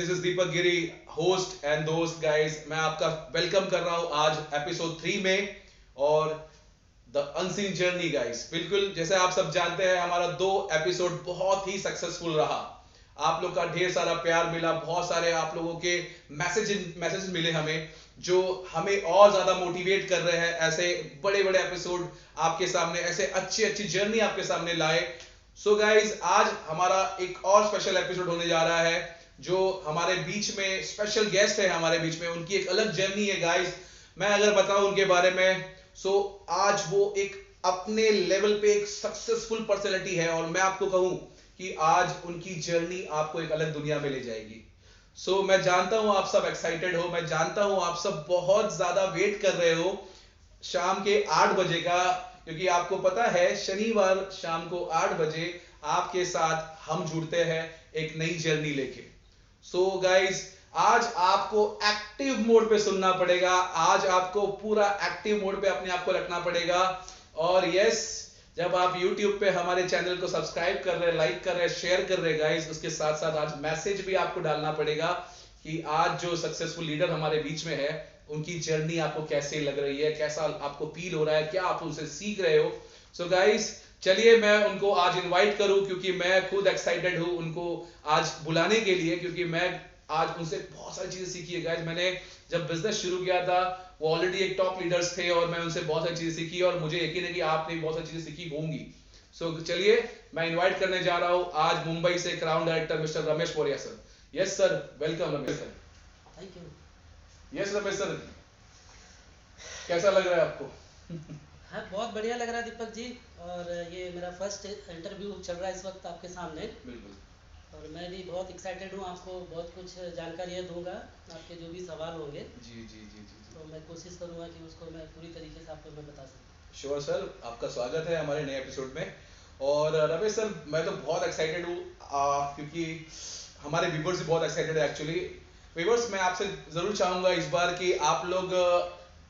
This is Deepak Giri, host and दोस्त guys. मैं आपका वेलकम कर रहा हूं आज एपिसोड 3 में। और द अनसीन जर्नी गाइस, बिल्कुल जैसे आप सब जानते हैं हमारा 2 एपिसोड बहुत ही सक्सेसफुल रहा। आप लोग का ढेर सारा प्यार मिला, बहुत सारे आप लोगों के मैसेज मिले हमें, जो हमें और ज्यादा मोटिवेट कर रहे हैं ऐसे बड़े बड़े एपिसोड आपके सामने, ऐसे अच्छी अच्छी जर्नी आपके सामने लाए। सो गाइज, आज हमारा एक और स्पेशल एपिसोड होने जा रहा है। जो हमारे बीच में स्पेशल गेस्ट है, हमारे बीच में उनकी एक अलग जर्नी है गाइज। मैं अगर बताऊं उनके बारे में, सो आज वो एक अपने लेवल पे एक सक्सेसफुल पर्सनैलिटी है, और मैं आपको कहूं कि आज उनकी जर्नी आपको एक अलग दुनिया में ले जाएगी। मैं जानता हूं आप सब एक्साइटेड हो, मैं जानता हूं आप सब बहुत ज्यादा वेट कर रहे हो शाम के 8 बजे का, क्योंकि आपको पता है शनिवार शाम को 8 बजे आपके साथ हम जुड़ते हैं एक नई जर्नी लेके। गाइस, आज आपको एक्टिव मोड पे सुनना पड़ेगा, आज आपको पूरा एक्टिव मोड पे अपने आप को रखना पड़ेगा। और यस, जब आप YouTube पे हमारे चैनल को सब्सक्राइब कर रहे हैं, लाइक कर रहे हैं, शेयर कर रहे हैं गाइस, उसके साथ साथ आज मैसेज भी आपको डालना पड़ेगा कि आज जो सक्सेसफुल लीडर हमारे बीच में है उनकी जर्नी आपको कैसे लग रही है, कैसा आपको फील हो रहा है, क्या आप उनसे सीख रहे हो। गाइस, चलिए मैं उनको आज इनवाइट करूं, क्योंकि मैं खुद एक्साइटेड हूं उनको आज बुलाने के लिए, क्योंकि मैं आज उनसे बहुत सारी चीजें सीखी है गाइस। मैंने जब बिजनेस शुरू किया था, वो ऑलरेडी एक टॉप लीडर्स थे और मैं उनसे बहुत सारी चीजें सीखी, और मुझे यकीन है कि आपने भी बहुत सारी चीजें सीखी होंगी। चलिए मैं इनवाइट करने जा रहा हूं आज मुंबई से crown director mister Ramesh Maurya sir. Yes sir, welcome Ramesh sir. Thank you. Yes Ramesh sir, कैसा लग रहा है आपको? हाँ, बहुत बढ़िया लग रहा है दीपक जी। और ये मेरा फर्स्ट इंटरव्यू चल रहा है इस वक्त आपके सामने, बिल्कुल। और मैं भी बहुत एक्साइटेड हूँ। आपको बहुत कुछ जानकारियाँ दूंगा, आपके जो भी सवाल होंगे जी जी जी जी जी। तो मैं कोशिश करूँगा कि उसको मैं पूरी तरीके से आपको मैं बता सकूँ। श्योर सर, आपका स्वागत है हमारे नए एपिसोड में। और रमेश सर, मैं तो बहुत एक्साइटेड हूँ, क्योंकि हमारे व्यूवर्स भी बहुत एक्साइटेड है एक्चुअली। व्यूवर्स, मैं आपसे जरूर चाहूंगा इस बार कि आप लोग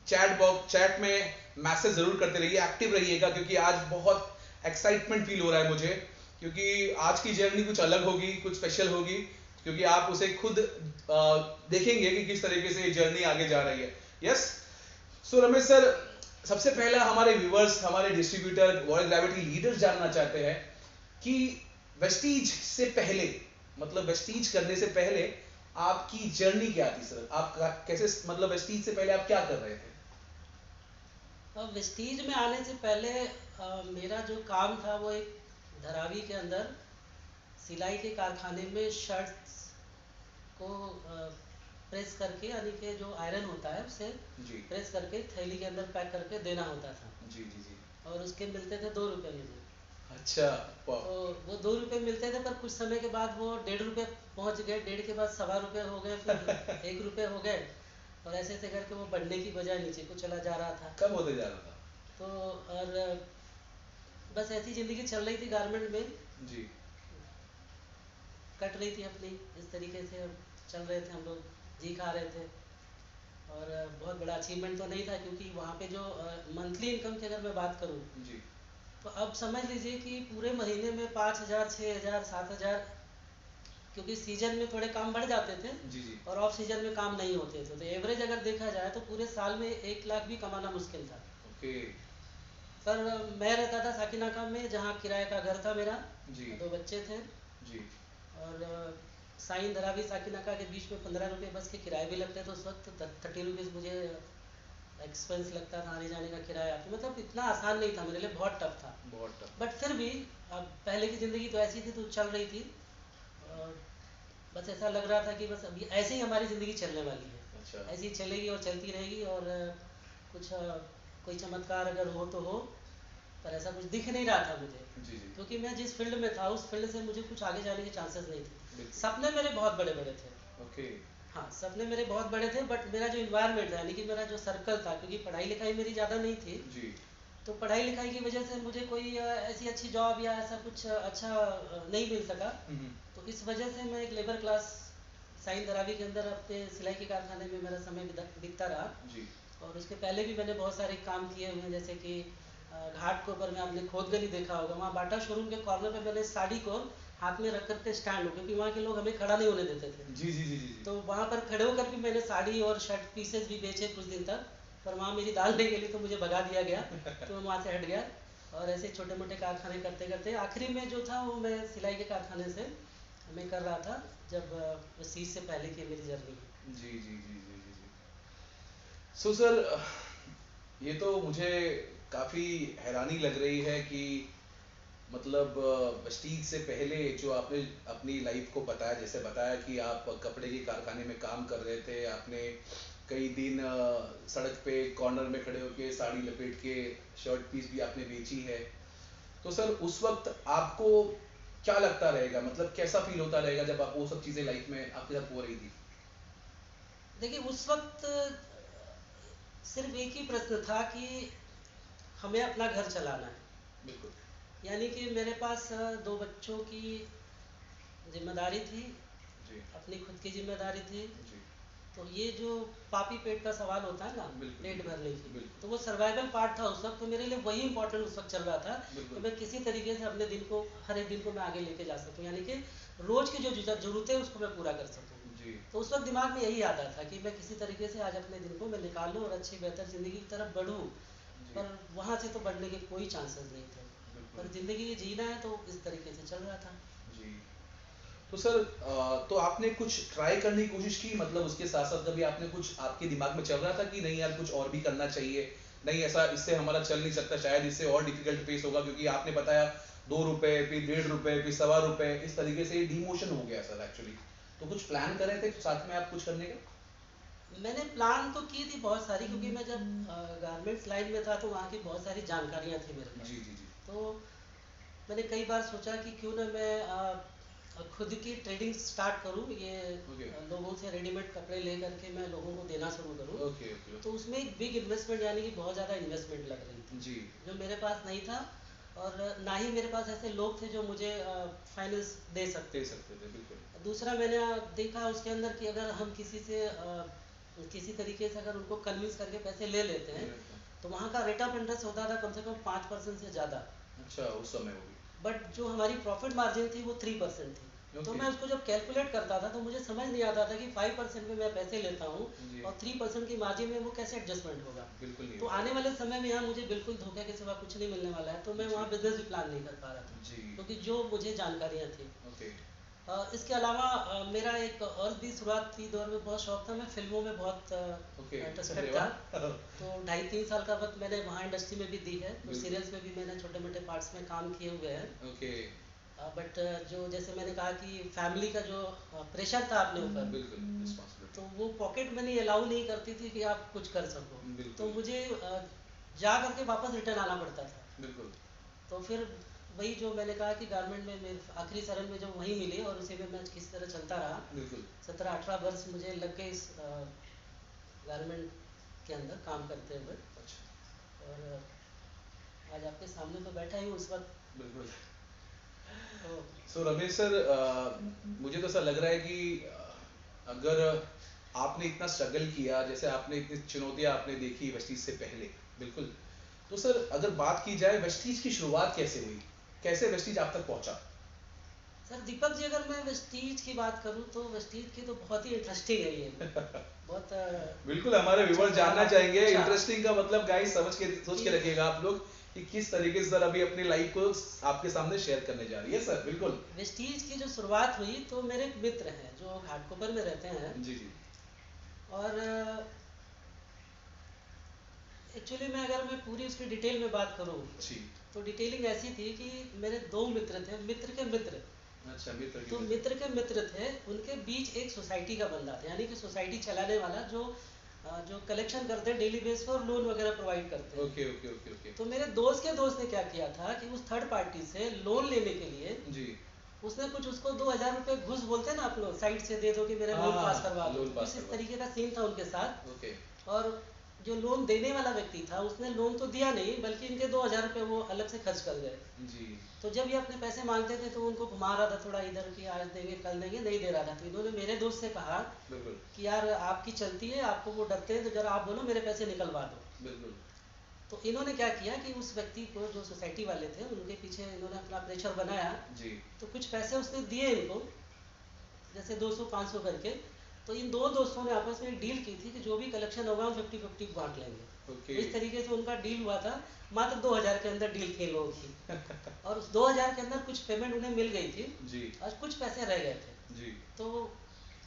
चैट में मैसेज जरूर करते रहिए, एक्टिव रहिएगा, क्योंकि आज बहुत एक्साइटमेंट फील हो रहा है मुझे, क्योंकि आज की जर्नी कुछ अलग होगी, कुछ स्पेशल होगी, क्योंकि आप उसे खुद देखेंगे कि किस तरीके से ये जर्नी आगे जा रही है। यस। रमेश सर, सबसे पहला हमारे व्यूवर्स, हमारे डिस्ट्रीब्यूटर, वर्ल्ड ग्रेविटी लीडर्स जानना चाहते हैं कि वेस्टीज से पहले, मतलब वेस्टीज करने से पहले आपकी जर्नी क्या थी सर? आप कैसे, मतलब वेस्टीज से पहले आप क्या कर रहे थे? अब वेस्टीज में आने से पहले मेरा जो काम था वो एक धरावी के अंदर सिलाई के कारखाने में शर्ट्स को प्रेस करके, यानी कि जो आयरन होता है उसे जी प्रेस करके थैली के अंदर पैक करके देना होता था। जी जी जी। और उसके मिलते थे 2 रुपये मुझे। अच्छा। वाह। तो वो 2 रुपये मिलते थे, पर कुछ समय के बाद वो 1.5 रुपये पहुंच गए, 1.5 के बाद 1.25 रुपये हो गए, फिर 1 रुपये हो गए, और ऐसे ऐसे करके वो बढ़ने की बजाय नीचे को चला जा रहा था। कब होते जा रहा था? तो और बस ऐसी ज़िंदगी चल रही थी गारमेंट में, जी। कट रही थी अपनी, इस तरीके से चल रहे थे हम लोग, जी खा रहे थे। और बहुत बड़ा अचीवमेंट तो नहीं था, क्योंकि वहाँ पे जो मंथली इनकम की अगर मैं बात करूँ, जी तो अब समझ लीजिए कि पूरे महीने में 5,000, 6,000, 7,000, क्योंकि सीजन में थोड़े काम बढ़ जाते थे जी जी। और ऑफ सीजन में काम नहीं होते थे, तो एवरेज अगर देखा जाए तो पूरे साल में 1 लाख भी कमाना मुश्किल था। ओके। पर मैं रहता था साकिनाका में, जहाँ किराए का घर था मेरा, जी 2 बच्चे थे। जी। और साइन धरावी साकिनाका के बीच में 15 रुपये बस के किराए भी लगते थे उस वक्त। 30 रुपीज़ मुझे एक्सपेंस लगता था आने जाने का किराया, तो मतलब इतना आसान नहीं था मेरे लिए, बहुत टफ था। बहुत टफ। बट फिर भी अब पहले की ज़िंदगी तो ऐसी थी, तो चल रही थी। और बस ऐसा लग रहा था कि बस अभी ऐसे ही हमारी ज़िंदगी चलने वाली है, अच्छा। ऐसी ही चलेगी और चलती रहेगी। और कुछ कोई चमत्कार अगर हो तो हो, पर ऐसा कुछ दिख नहीं रहा था मुझे, जी जी। क्योंकि मैं जिस फील्ड में था उस फील्ड से मुझे कुछ आगे जाने के चांसेस नहीं थे। बिल्कुल। सपने मेरे बहुत बड़े बड़े थे। ओके। हाँ, सपने मेरे बहुत बड़े थे, बट मेरा जो इन्वायरमेंट था, यानी कि मेरा जो सर्कल था, क्योंकि पढ़ाई लिखाई मेरी ज़्यादा नहीं थी, जी। तो पढ़ाई लिखाई की वजह से मुझे कोई ऐसी अच्छी जॉब या ऐसा कुछ अच्छा नहीं मिल सका। हम्म। तो इस वजह से मैं एक लेबर क्लास साइन धरावी के अंदर अपने सिलाई के कारखाने में मेरा समय बीतता रहा। जी। और उसके पहले भी मैंने बहुत सारे काम किए हुए हैं, जैसे कि घाट के ऊपर में आपने खोदगली देखा होगा, वहाँ बाटा शोरूम के कॉर्नर पे मैंने साड़ी को हाथ में रख करके स्टैंड हो, क्योंकि वहाँ के लोग हमें खड़ा नहीं होने देते थे। जी जी जी जी जी। तो वहाँ पर खड़े होकर भी मैंने साड़ी और शर्ट पीसेस भी बेचे कुछ दिन तक, पर वहाँ मेरी दाल नहीं गली तो मुझे भगा दिया गया, तो मैं वहाँ से हट गया। और ऐसे छोटे मोटे कारखाने करते करते आखिरी में जो था वो मैं सिलाई के कारखाने से मैं कर रहा था, जब सीट से पहले की मेरी जर्नी। जी जी जी जी जी जी। सो सर, ये तो मुझे काफ़ी हैरानी लग रही है कि मतलब वेस्टीज से पहले जो आपने अपनी लाइफ को बताया, जैसे बताया कि आप कपड़े के कारखाने में काम कर रहे थे, आपने कई दिन सड़क पे कॉर्नर में खड़े होके साड़ी लपेट के शर्ट पीस भी आपने बेची है। तो सर उस वक्त आपको क्या लगता रहेगा, मतलब कैसा फील होता रहेगा जब आप वो सब चीज़ें लाइफ में आपके साथ हो रही थी? देखिए उस वक्त सिर्फ एक ही प्रश्न था कि हमें अपना घर चलाना है। बिल्कुल। यानी कि मेरे पास दो बच्चों की जिम्मेदारी थी, जी अपनी खुद की जिम्मेदारी थी। जी। तो ये जो पापी पेट का सवाल होता है ना, बिल्कुल पेट भरने की, बिल्कुल तो वो सर्वाइवल पार्ट था उस वक्त। तो मेरे लिए वही इंपॉर्टेंट उस वक्त चल रहा था कि बिल्कुल। मैं किसी तरीके से अपने दिन को, हर एक दिन को मैं आगे लेके जा सकूं, यानी कि रोज की जो जरूरतें उसको मैं पूरा कर सकूं। जी तो उस वक्त दिमाग में यही आता था कि मैं किसी तरीके से आज अपने दिन को मैं निकालूं और अच्छी बेहतर ज़िंदगी की तरफ बढ़ूं। जी। पर वहाँ से तो बढ़ने के कोई चांसेस नहीं थे, बिल्कुल। पर ज़िंदगी जीना है तो इस तरीके से चल रहा था। जी। तो सर तो आपने कुछ ट्राई करने की कोशिश की, मतलब उसके साथ साथ कभी आपने कुछ आपके दिमाग में चल रहा था कि नहीं यार कुछ और भी करना चाहिए, नहीं ऐसा इससे हमारा चल नहीं सकता, शायद इससे और डिफिकल्ट फेस होगा, क्योंकि आपने बताया 2 रुपए फिर 1.5 रुपए फिर 1.25 रुपए, इस तरीके से डिमोशन हो गया सर एक्चुअली। तो कुछ प्लान कर रहे थे साथ में आप कुछ करने का? मैंने प्लान तो की थी बहुत सारी, क्योंकि मैं जब गारमेंट्स लाइन में था तो वहाँ की बहुत सारी जानकारियाँ थी मेरे जी पास। जी जी। तो मैंने कई बार सोचा कि क्यों ना मैं खुद की ट्रेडिंग स्टार्ट करूँ, ये ओके लोगों से रेडीमेड कपड़े ले करके मैं लोगों को देना शुरू करूँ। Okay okay. तो उसमें एक बिग इन्वेस्टमेंट, यानी कि बहुत ज़्यादा इन्वेस्टमेंट लग रही थी, जी। जो मेरे पास नहीं था। और ना ही मेरे पास ऐसे लोग थे जो मुझे फाइनेंस दे सकते दे थे। सकते थे बिल्कुल। दूसरा मैंने देखा उसके अंदर कि अगर हम किसी से किसी तरीके से अगर उनको कन्विंस करके पैसे ले लेते ले हैं, लेते हैं। तो वहाँ का रेट ऑफ इंटरेस्ट होता था कम से कम 5% से ज़्यादा। अच्छा उस समय होगी। बट जो हमारी प्रॉफिट मार्जिन थी वो 3% थी। तो ओके। मैं उसको जब कैलकुलेट करता था तो मुझे समझ नहीं आता था कि 5% में मैं पैसे लेता हूँ जी। और 3% की मार्जिन में वो कैसे एडजस्टमेंट होगा। बिल्कुल नहीं तो होगा। आने वाले समय में यहाँ मुझे बिल्कुल धोखे के सिवा कुछ नहीं मिलने वाला है, तो मैं जी वहाँ बिजनेस भी प्लान नहीं कर पा रहा था, जी। क्योंकि जो मुझे जानकारियाँ थी। ओके इसके अलावा मेरा एक और भी शुरुआती दौर में बहुत शौक था, मैं फिल्मों में बहुत ओके। इंटरेस्टेड अरे था। वाह। तो 2.5-3 साल का वक्त मैंने वहाँ इंडस्ट्री में भी दी है, तो बिल्कुल। सीरियल्स में भी मैंने छोटे मोटे पार्ट्स में काम किए हुए हैं। ओके। बट जो जैसे मैंने कहा कि फैमिली का जो प्रेशर था अपने ऊपर, बिल्कुल रिस्पॉन्सिबिलिटी। तो वो पॉकेट मनी अलाउ नहीं करती थी कि आप कुछ कर सको। तो बिल्कुल मुझे जा करके वापस रिटर्न आना पड़ता था। बिल्कुल। तो फिर वही जो मैंने कहा कि गारमेंट में मेरे आखिरी शरण में जब वहीं मिली और उसी में मैं किसी तरह चलता रहा। बिल्कुल। 17-18 वर्ष मुझे लग गए इस गारमेंट के अंदर काम करते हुए। अच्छा। और आज आपके सामने तो बैठा ही हूँ इस वक्त। बिल्कुल। तो सो रमेश सर, मुझे तो ऐसा लग रहा है कि अगर आपने इतना स्ट्रगल किया, जैसे आपने इतनी चुनौतियां आपने देखी वेस्टीज से पहले, बिल्कुल, तो सर अगर बात की जाए वेस्टीज की शुरुआत कैसे हुई, कैसे वेस्टीज आप तक पहुंचा? सर दीपक जी, अगर मैं वेस्टीज की बात करूँ तो वेस्टीज की तो बहुत ही इंटरेस्टिंग है ये, बहुत बिल्कुल हमारे अच्छा व्यूअर्स सवाल जानना आपने चाहेंगे, पूछा इंटरेस्टिंग का मतलब गाइस समझ के सोच के कि रखिएगा आप लोग कि किस तरीके से सर अभी अपनी लाइफ को आपके सामने शेयर करने जा रही है सर। बिल्कुल। वेस्टीज की जो शुरुआत हुई, तो मेरे एक मित्र हैं जो घाटकोपर में रहते हैं। जी जी और एक्चुअली मैं अगर मैं पूरी उसकी डिटेल में बात करूँ, जी। तो डिटेलिंग ऐसी थी कि मेरे दो मित्र थे, मित्र के मित्र। अच्छा मित्र की तो मित्र। मित्र के मित्र थे, उनके बीच एक सोसाइटी का बंदा था, यानी कि सोसाइटी चलाने वाला जो जो कलेक्शन करते हैं डेली बेस पर और लोन वगैरह प्रोवाइड करते हैं। Okay okay okay okay. तो मेरे दोस्त के दोस्त ने क्या किया था कि उस थर्ड पार्टी से लोन लेने के लिए जी। उसने कुछ उसको 2,000 रुपये घुस बोलते हैं ना आप लोग, साइड से दे दो कि मेरा लोन पास करवा हाँ दो, लोन पास कुछ इस करवा। तरीके का सीन था उनके साथ। ओके। और जो लोन देने वाला व्यक्ति था उसने लोन तो दिया नहीं, बल्कि इनके 2,000 रुपये वो अलग से खर्च कर गए। जी। तो जब ये अपने पैसे मांगते थे तो उनको घुमा रहा था थोड़ा इधर कि आज देंगे कल देंगे, नहीं दे रहा था। तो इन्होंने मेरे दोस्त से कहा बिल्कुल कि यार आपकी चलती है, आपको वो डरते हैं, तो जरा आप बोलो मेरे पैसे निकलवा दो। बिल्कुल। तो इन्होंने क्या किया कि उस व्यक्ति को, जो सोसाइटी वाले थे, उनके पीछे इन्होंने अपना प्रेशर बनाया। जी तो कुछ पैसे उसने दिए इनको, जैसे 200-500 करके। तो इन दो दोस्तों ने आपस में एक डील की थी कि जो भी कलेक्शन होगा हम 50-50 बांट लेंगे। ओके तो इस तरीके से उनका डील हुआ था। मात्र 2000 के अंदर डील थी इन लोगों की। और उस 2000 के अंदर कुछ पेमेंट उन्हें मिल गई थी जी और कुछ पैसे रह गए थे। जी तो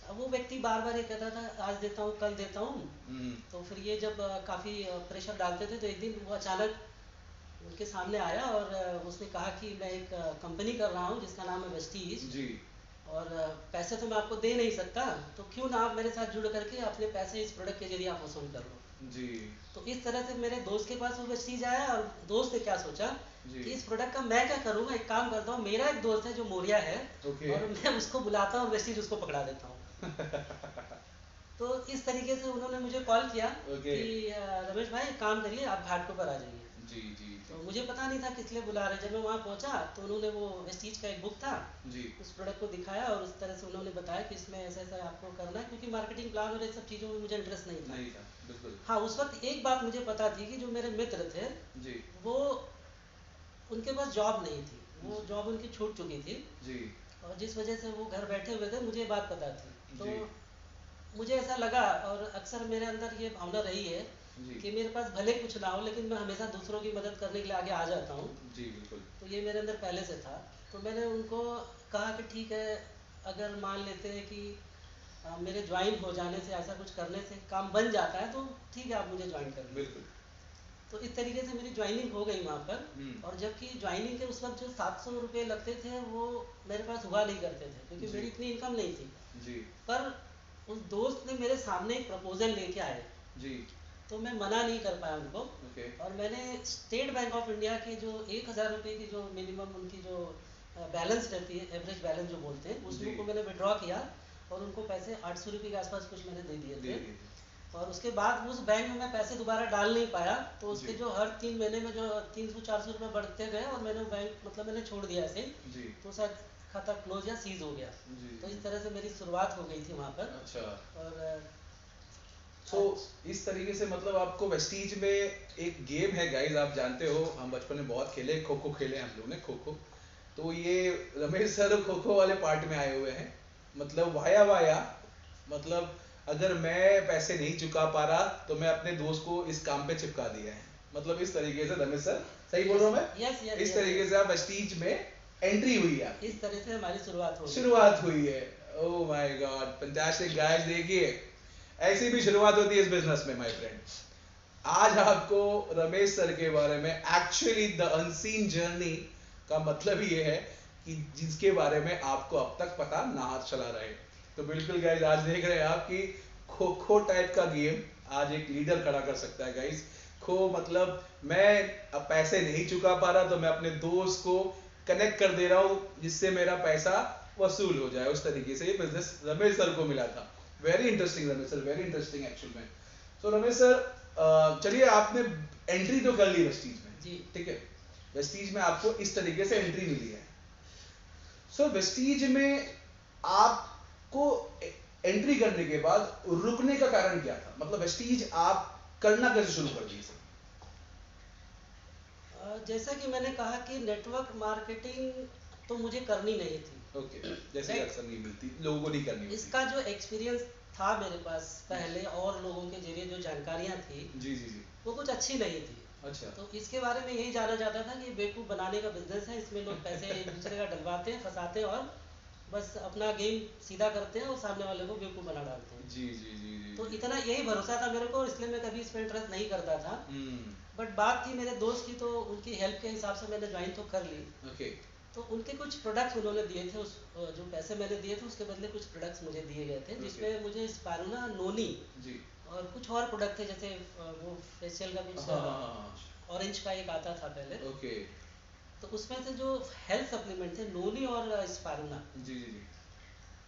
अब वो व्यक्ति बार बार ये कहता था आज देता हूँ, कल देता हूँ। हम्म तो फिर ये जब काफ़ी प्रेशर डालते थे, तो एक दिन वो अचानक उनके सामने आया और उसने कहा कि मैं एक कंपनी कर रहा हूँ जिसका नाम है वेस्टीज। जी और पैसे तो मैं आपको दे नहीं सकता, तो क्यों ना आप मेरे साथ जुड़ करके अपने पैसे इस प्रोडक्ट के जरिए आप वसूल कर लो। जी तो इस तरह से मेरे दोस्त के पास वो वेस्टीज आया, और दोस्त ने क्या सोचा जी कि इस प्रोडक्ट का मैं क्या करूँगा, एक काम करता हूँ, मेरा एक दोस्त है जो मोरिया है, ओके और मैं उसको बुलाता हूँ और वेस्टीज उसको पकड़ा देता हूँ। तो इस तरीके से उन्होंने मुझे कॉल किया ओके कि रमेश भाई एक काम करिए, आप घाट के ऊपर आ जाइए। जी जी तो मुझे पता नहीं था किस लिए बुला रहे। जब मैं वहाँ पहुँचा तो उन्होंने वो वेस्टीज का एक बुक था, जी उस प्रोडक्ट को दिखाया और उस तरह से उन्होंने बताया कि इसमें ऐसा ऐसा आपको करना है, क्योंकि मार्केटिंग प्लान और ये सब चीज़ों में मुझे इंटरेस्ट नहीं था। नहीं था बिल्कुल हाँ, उस वक्त एक बात मुझे पता थी कि जो मेरे मित्र थे, जी वो उनके पास जॉब नहीं थी, वो जी जॉब उनकी छूट चुकी थी, जी और जिस वजह से वो घर बैठे हुए थे, मुझे ये बात पता थी। तो जी मुझे ऐसा लगा, और अक्सर मेरे अंदर ये भावना रही है जी कि मेरे पास भले कुछ ना हो, लेकिन मैं हमेशा दूसरों की मदद करने के लिए आगे आ जाता हूँ। जी बिल्कुल तो ये मेरे अंदर पहले से था। तो मैंने उनको कहा कि ठीक है, अगर मान लेते हैं कि मेरे ज्वाइन हो जाने से, ऐसा कुछ करने से काम बन जाता है, तो ठीक है, आप मुझे ज्वाइन कर लीजिए। बिल्कुल तो इस तरीके से मेरी ज्वाइनिंग हो गई वहाँ पर। और जबकि ज्वाइनिंग के उस वक्त जो 700 रुपये लगते थे, वो मेरे पास हुआ नहीं करते थे, क्योंकि जी मेरी इतनी इनकम नहीं थी। जी पर उस दोस्त ने मेरे सामने एक प्रपोजल लेके आए, जी तो मैं मना नहीं कर पाया उनको। ओके और मैंने स्टेट बैंक ऑफ इंडिया की जो 1000 रुपये की जो मिनिमम उनकी जो बैलेंस रहती है, एवरेज बैलेंस जो बोलते हैं, जी उसको मैंने विड्रॉ किया, और उनको पैसे 800 रुपये के आसपास कुछ मैंने दे दिए दे थे। दी और उसके बाद उस बैंक में मैं पैसे दोबारा डाल नहीं पाया, तो उसके जी जो हर 3 महीने में जो 300-400 रुपये बढ़ते गए, और मैंने वो बैंक, मतलब मैंने छोड़ दिया ऐसे ही। जी तो शायद खाता क्लोज या सीज हो गया। जी तो जी इस तरह से मेरी शुरुआत हो गई थी वहाँ पर। अच्छा और सो इस तरीके से मतलब आपको वेस्टीज में एक गेम है गाइस, आप जानते हो हम बचपन में बहुत खेले, खो खो खेले हम लोगों ने, खो खो। तो ये रमेश सर खो खो वाले पार्ट में आए हुए हैं, मतलब वाया वाया, मतलब अगर मैं पैसे नहीं चुका पा रहा तो मैं अपने दोस्त को इस काम पे चिपका दिया है, मतलब इस तरीके से रमेश सर, सही बोल रहा हूँ मैं? यस यस इस यस तरीके से आप वेस्टीज में एंट्री हुई है आपकी, इस तरह से हमारी शुरुआत हो गई। शुरुआत हुई है। Oh my God, fantastic guys, देखिए ऐसी भी शुरुआत होती है इस बिजनेस में माय फ्रेंड। आज आपको रमेश सर के बारे में, एक्चुअली द अनसीन जर्नी का मतलब ये है कि जिसके बारे में आपको अब तक पता ना चला रहे। तो बिल्कुल गाइस, आज देख रहे हैं आप कि खो खो टाइप का गेम आज एक लीडर खड़ा कर सकता है गाइस। खो मतलब मैं अब पैसे नहीं चुका पा रहा, तो मैं अपने दोस्त को कनेक्ट कर दे रहा हूँ जिससे मेरा पैसा वसूल हो जाए। उस तरीके से ये बिजनेस रमेश सर को मिला था। Very interesting Ramesh sir, very interesting actual में। सो रमेश सर, चलिए आपने एंट्री तो कर ली वेस्टीज में, जी ठीक है, वेस्टीज में आपको इस तरीके से एंट्री मिली है। सो वेस्टीज में आपको एंट्री करने के बाद रुकने का कारण क्या था, मतलब वेस्टीज आप करना कैसे शुरू कर दिए? जैसा कि मैंने कहा कि नेटवर्क मार्केटिंग तो मुझे करनी नहीं थी। ओके, जैसे कि राइट, अक्सर नहीं मिलती, लोगों को नहीं करनी होती। इसका जो एक्सपीरियंस था मेरे पास पहले, और लोगों के जरिए जो जानकारियाँ थी, जी जी जी वो कुछ अच्छी नहीं थी। अच्छा तो इसके बारे में यही जाना जाता था कि बेवकूफ़ बनाने का बिजनेस है, इसमें लोग पैसे एक दूसरे का डलवाते हैं, फंसाते हैं, और बस अपना गेम सीधा करते हैं और सामने वाले को बेवकूफ़ बना डालते हैं। जी जी जी जी तो जी। इतना यही भरोसा था मेरे को, इसलिए मैं कभी इसमें इंटरेस्ट नहीं करता था। हम्म बट बात थी मेरे दोस्त की, तो उनकी हेल्प के हिसाब से मैंने ज्वाइन तो कर ली। ओके तो उनके कुछ प्रोडक्ट्स उन्होंने दिए थे, उस जो पैसे मैंने दिए थे उसके बदले कुछ प्रोडक्ट्स मुझे दिए गए थे, ओके जिसमें मुझे स्पारूना, नोनी जी और कुछ और प्रोडक्ट थे, जैसे वो फेशियल का हाँ कुछ हाँ हाँ ऑरेंज का एक आता था पहले। ओके तो उसमें से जो हेल्थ सप्लीमेंट थे, नोनी और स्पारूना, जी जी जी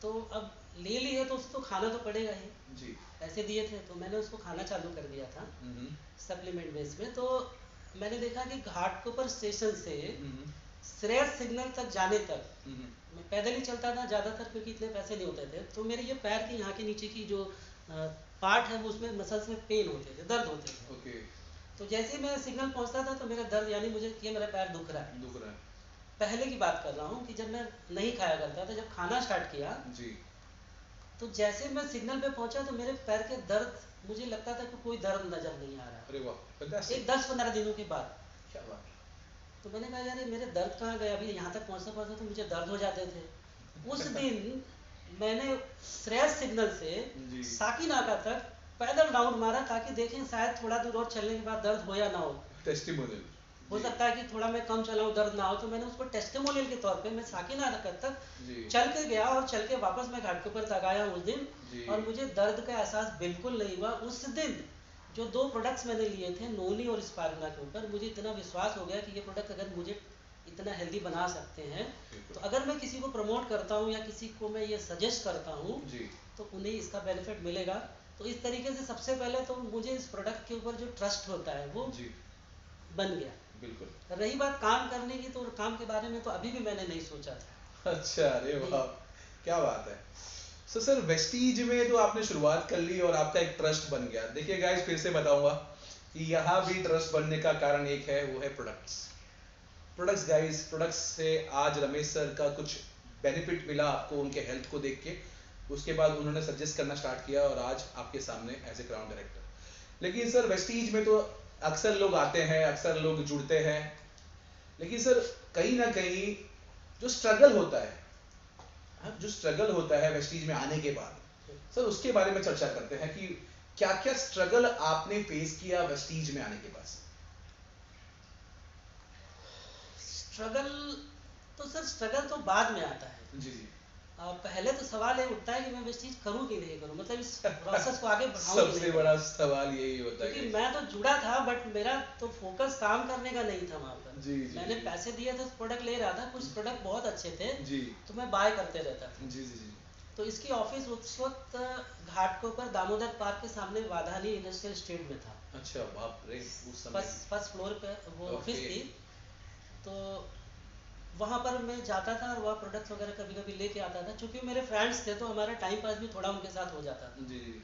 तो अब ले लिए तो उसको खाना तो पड़ेगा ही, जी पैसे दिए थे तो मैंने उसको खाना चालू कर दिया था हम्म सप्लीमेंट बेस में। तो मैंने देखा कि घाटकोपर स्टेशन से हम्म श्रेयस सिग्नल तक जाने तक हम्म मैं पैदल ही चलता था ज़्यादातर, क्योंकि इतने पैसे नहीं होते थे। तो मेरे ये पैर के यहाँ के नीचे की जो पार्ट है, वो उसमें मसल्स में पेन होते थे, दर्द होते थे। ओके तो जैसे ही मैं सिग्नल पहुंचता था तो मेरा दर्द, यानी मुझे ये मेरा पैर दुख रहा है। पहले की बात कर रहा हूँ कि जब मैं नहीं खाया करता था, जब खाना स्टार्ट किया जी। तो जैसे मैं सिग्नल पे पहुंचा तो मेरे पैर के दर्द, मुझे लगता था कि कोई दर्द नजर नहीं आ रहा। अरे वाह, fantastic। एक 10-15 दिनों के बाद क्या बात है। तो मैंने कहा यार ये मेरे दर्द कहाँ गए, अभी यहाँ तक पहुँचता पहुँचता तो मुझे दर्द हो जाते थे। उस दिन मैंने श्रेयस सिग्नल से जी। साकीनाका तक पैदल राउंड मारा ताकि देखें शायद थोड़ा दूर और चलने के बाद दर्द हो या ना हो। टेस्टिमोनियल। हो जी। सकता है कि थोड़ा मैं कम चलाऊं दर्द ना हो, तो मैंने उसको टेस्टिमोनियल के तौर पे मैं साकीनाका तक जी। चल के गया और चल के वापस मैं घाट के ऊपर तक आया उस दिन। जी। और मुझे दर्द का एहसास बिल्कुल नहीं हुआ। उस दिन जो 2 प्रोडक्ट्स मैंने लिए थे नोनी और स्पार्गना के ऊपर, मुझे इतना विश्वास हो गया कि ये प्रोडक्ट अगर मुझे इतना हेल्दी बना सकते हैं तो अगर मैं किसी को प्रमोट करता हूँ या किसी को मैं ये सजेस्ट करता हूँ जी। तो उन्हें इसका बेनिफिट मिलेगा। तो इस तरीके से सबसे पहले तो मुझे इस प्रोडक्ट के ऊपर जो ट्रस्ट होता है वो जी। बन गया। बिल्कुल। रही बात काम करने की, तो काम के बारे में तो अभी भी मैंने नहीं सोचा था। अच्छा, अरे वाह, क्या बात है। सो सर, वेस्टीज में तो आपने शुरुआत कर ली और आपका एक ट्रस्ट बन गया। देखिए गाइस, फिर से बताऊंगा कि यहाँ भी ट्रस्ट बनने का कारण एक है, वो है प्रोडक्ट्स। प्रोडक्ट्स गाइस, प्रोडक्ट्स से आज रमेश सर का कुछ बेनिफिट मिला आपको उनके हेल्थ को देख के। उसके बाद उन्होंने सजेस्ट करना स्टार्ट किया और आज आपके सामने एज ए क्राउन डायरेक्टर। लेकिन सर, वेस्टीज में तो अक्सर लोग आते हैं, अक्सर लोग जुड़ते हैं, लेकिन सर कहीं ना कहीं जो स्ट्रगल होता है, जो स्ट्रगल होता है वेस्टीज में आने के बाद, सर उसके बारे में चर्चा करते हैं कि क्या क्या स्ट्रगल आपने फेस किया वेस्टीज में आने के बाद। स्ट्रगल तो सर, स्ट्रगल तो बाद में आता है। जी जी। पहले तो सवाल ये उठता है कि मैं वेस्टीज करूँ कि नहीं करूँ, मतलब इस प्रोसेस को आगे बढ़ाऊँ कि सबसे नहीं बड़ा बढ़ाऊँ। सवाल यही होता है क्योंकि कि मैं तो जुड़ा था बट मेरा तो फोकस काम करने का नहीं था वहाँ पर। जी जी मैंने जी। पैसे दिए थे, प्रोडक्ट ले रहा था, कुछ प्रोडक्ट बहुत अच्छे थे जी तो मैं बाय करते रहता था। जी जी जी। तो इसकी ऑफिस उस वक्त घाट के ऊपर दामोदर पार्क के सामने वाधानी इंडस्ट्रियल स्टेट में था। अच्छा, बाप रे, उस समय फर्स्ट फ्लोर पे वो ऑफिस ओके। थी। तो वहाँ पर मैं जाता था और वह प्रोडक्ट्स वगैरह कभी कभी लेके आता था। चूंकि मेरे फ्रेंड्स थे तो हमारा टाइम पास भी थोड़ा उनके साथ हो जाता था। जी जी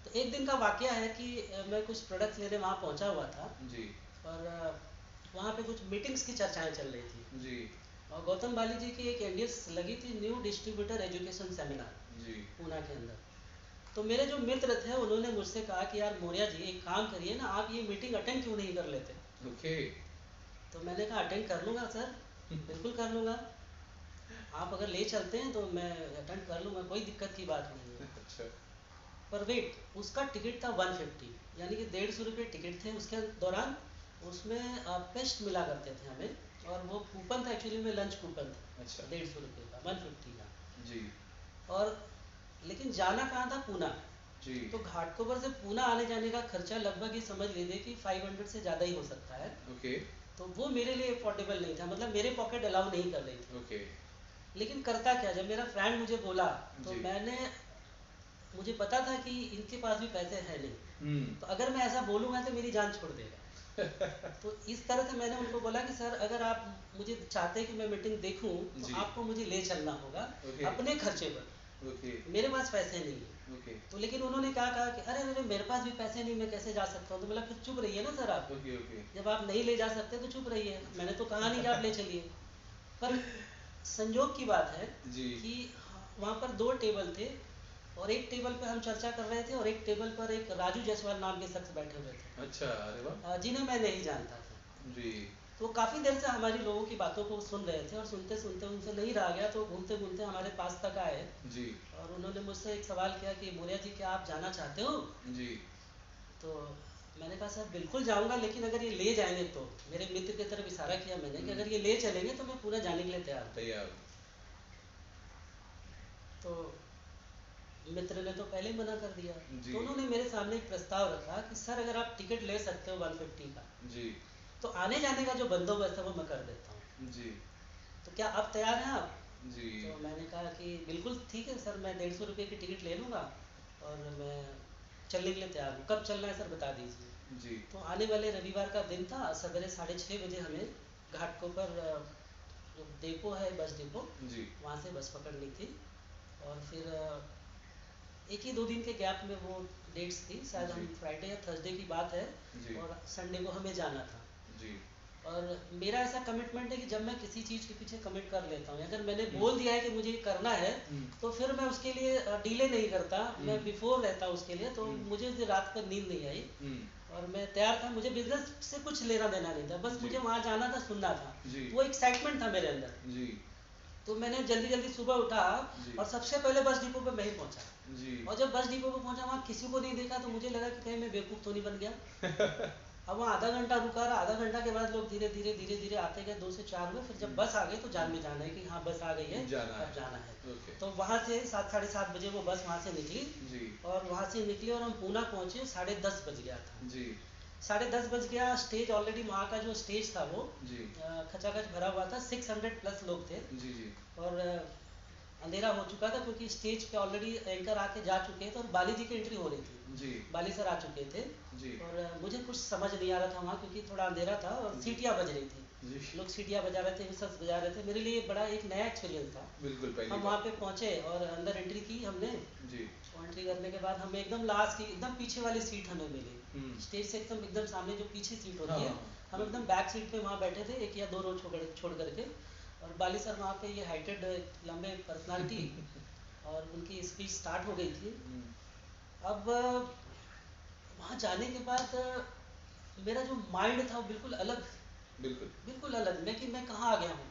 तो एक दिन का वाकया है कि मैं कुछ प्रोडक्ट्स लेने वहाँ पहुँचा हुआ था जी और वहाँ पे कुछ मीटिंग्स की चर्चाएं चल रही थी। जी और गौतम बाली जी की एक एनडीएस लगी थी, न्यू डिस्ट्रीब्यूटर एजुकेशन सेमिनार, जी। पूना के अंदर। तो मेरे जो मित्र थे उन्होंने मुझसे कहा कि यार मौर्या जी, एक काम करिए ना, आप ये मीटिंग अटेंड क्यों नहीं कर लेते। ओके। तो मैंने कहा अटेंड कर लूँगा सर, बिल्कुल कर लूँगा, आप अगर ले चलते हैं तो मैं अटेंड कर लूँगा, कोई दिक्कत की बात नहीं है। अच्छा। पर वेट, उसका टिकट था 150, यानी कि 150 रुपये टिकट थे। उसके दौरान उसमें पेस्ट मिला करते थे हमें, और वो कूपन था, एक्चुअली में लंच कूपन था। अच्छा। 150 रुपये का, 150 का। जी और लेकिन जाना कहाँ था, पूना। जी। तो घाटकोपर से पूना आने जाने का खर्चा लगभग ये समझ लीजिए कि 500 से ज़्यादा ही हो सकता है। ओके तो वो मेरे लिए अफोर्डेबल नहीं था, मतलब मेरे पॉकेट अलाउ नहीं कर रही थी। ओके। लेकिन करता क्या, जब मेरा फ्रेंड मुझे बोला तो जी। मुझे पता था कि इनके पास भी पैसे हैं नहीं, तो अगर मैं ऐसा बोलूँगा तो मेरी जान छोड़ देगा। तो इस तरह से मैंने उनको बोला कि सर, अगर आप मुझे चाहते हैं कि मैं मीटिंग देखूं तो जी। आपको मुझे ले चलना होगा ओके अपने खर्चे पर, ओके मेरे पास पैसे नहीं है। ओके तो लेकिन उन्होंने क्या कहा कि अरे अरे मेरे पास भी पैसे नहीं, मैं कैसे जा सकता हूँ। तो बोला फिर चुप रहिए ना सर आप, ओके ओके। जब आप नहीं ले जा सकते तो चुप रहिए, मैंने तो कहा नहीं कि आप ले चलिए। पर संजोग की बात है जी कि वहाँ पर 2 टेबल थे और एक टेबल पे हम चर्चा कर रहे थे और एक टेबल पर एक राजू जायसवाल नाम के शख्स बैठे हुए थे, अच्छा, अरे वाह। जिन्हें मैं नहीं जानता था। जी तो काफ़ी देर से हमारी लोगों की बातों को सुन रहे थे और सुनते सुनते उनसे नहीं रहा गया, तो घूमते घूमते हमारे पास तक आए जी और उन्होंने मुझसे एक सवाल किया कि मौर्या जी, क्या आप जाना चाहते हो। जी। तो मैंने कहा सर बिल्कुल जाऊंगा, लेकिन अगर ये ले जाएंगे तो, मेरे मित्र की तरफ इशारा किया मैंने कि अगर ये ले चलेंगे तो मैं पूरा जाने के लिए तैयार हूँ। तैयार। तो मित्र ने तो पहले ही मना कर दिया। जी तो उन्होंने मेरे सामने एक प्रस्ताव रखा कि सर, अगर आप टिकट ले सकते हो 150 का, जी तो आने जाने का जो बंदोबस्त है वो मैं कर देता हूँ, जी तो क्या आप तैयार हैं आप। जी। तो मैंने कहा कि बिल्कुल ठीक है सर, मैं 150 रुपये की टिकट ले लूँगा और मैं चलने के लिए तैयार हूँ, कब चलना है सर बता दीजिए। जी तो आने वाले रविवार का दिन था, सवेरे 6:30 बजे हमें घाटकोपर जो डिपो है, बस डिपो, जी वहाँ से बस पकड़नी थी। और फिर एक ही 2 दिन के गैप में वो डेट्स थी, शायद जी हम फ्राइडे या थर्सडे की बात है, जी और संडे को हमें जाना था। जी। और मेरा ऐसा कमिटमेंट है कि जब मैं किसी चीज़ के पीछे कमिट कर लेता हूँ, अगर मैंने हम्म बोल दिया है कि मुझे ये करना है, हम्म तो फिर मैं उसके लिए डिले नहीं करता, मैं हम्म बिफोर रहता हूँ उसके लिए। तो हम्म मुझे जो रात पर नींद नहीं आई, हम्म, और मैं तैयार था, मुझे बिजनेस से कुछ लेना देना नहीं था, बस जी मुझे वहाँ जाना था, सुनना था। जी वो एक्साइटमेंट था मेरे अंदर। जी तो मैंने जल्दी जल्दी सुबह उठा, जी और सबसे पहले बस डिपो पे मैं ही पहुंचा। जी। और जब बस डिपो पे पहुंचा, वहाँ किसी को नहीं देखा, तो मुझे लगा कि कहीं मैं बेवकूफ़ तो नहीं बन गया। अब वहाँ आधा घंटा रुका रहा, आधा घंटा के बाद लोग धीरे धीरे धीरे धीरे आते गए, 2 से 4 हुए, फिर जब बस आ गई तो जान में जाना है कि हाँ बस आ गई है, जाना अब है। जाना है। ओके। तो वहाँ से 7 साढ़े 7 बजे वो बस वहाँ से निकली, जी और वहाँ से निकली और हम पूना पहुँचे, 10:30 बज गया था। जी 10:30 बज गया, स्टेज ऑलरेडी वहाँ का जो स्टेज था वो जी खचाखच भरा हुआ था, 600 प्लस लोग थे। जी जी और अंधेरा हो चुका था, क्योंकि स्टेज पे ऑलरेडी एंकर आके जा चुके थे, और बाली जी की एंट्री हो रही थी, जी बाली सर आ चुके थे। जी और मुझे कुछ समझ नहीं आ रहा था वहाँ, क्योंकि थोड़ा अंधेरा था और जी सीटियाँ बज रही थी, जी। लोग सीटियाँ बजा रहे थे, विशल्स बजा रहे थे। मेरे लिए बड़ा एक नया एक्सपीरियंस था। बिल्कुल पहली हम वहाँ बार। पे पहुँचे और अंदर एंट्री की हमने, जी और एंट्री करने के बाद हमें एकदम लास्ट की, एकदम पीछे वाली सीट हमें मिली। स्टेज से एकदम एकदम सामने जो पीछे सीट हाँ होती है, हाँ हम बिल्कुल। एकदम बैक सीट पे वहाँ बैठे थे, 1 या 2 रो छोड़ करके। और बाली सर वहाँ पे, ये हाइटेड लंबे पर्सनालिटी, और उनकी स्पीच स्टार्ट हो गई थी। अब वहाँ जाने के बाद मेरा जो माइंड था वो बिल्कुल अलग, बिल्कुल। बिल्कुल अलग, मैं कि मैं कहाँ आ गया हूँ।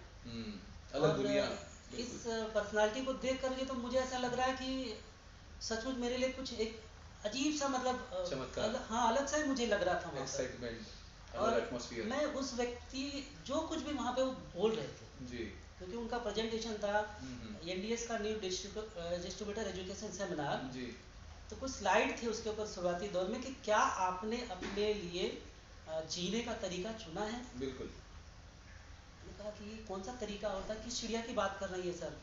अलग और दुनिया। इस बिल्कुल। पर्सनालिटी को देख करके तो मुझे ऐसा लग रहा है कि सचमुच मेरे लिए कुछ एक अजीब सा, मतलब चमत्कार। हाँ अलग सा ही मुझे लग रहा था वहाँ पर। एक्साइटमेंट, अलग और एटमॉस्फेयर। मैं उस व्यक्ति, जो कुछ भी वहाँ पे वो बोल रहे थे, जी क्योंकि उनका प्रेजेंटेशन था हम्म एनडीएस का न्यू डिस्ट्रीब्यूटर एजुकेशन सेमिनार। जी तो कुछ स्लाइड थी उसके ऊपर शुरुआती दौर में, कि क्या आपने अपने लिए जीने का तरीका चुना है। बिल्कुल। मैंने कहा कि ये कौन सा तरीका होता है, किस चिड़िया की बात कर रही है सर,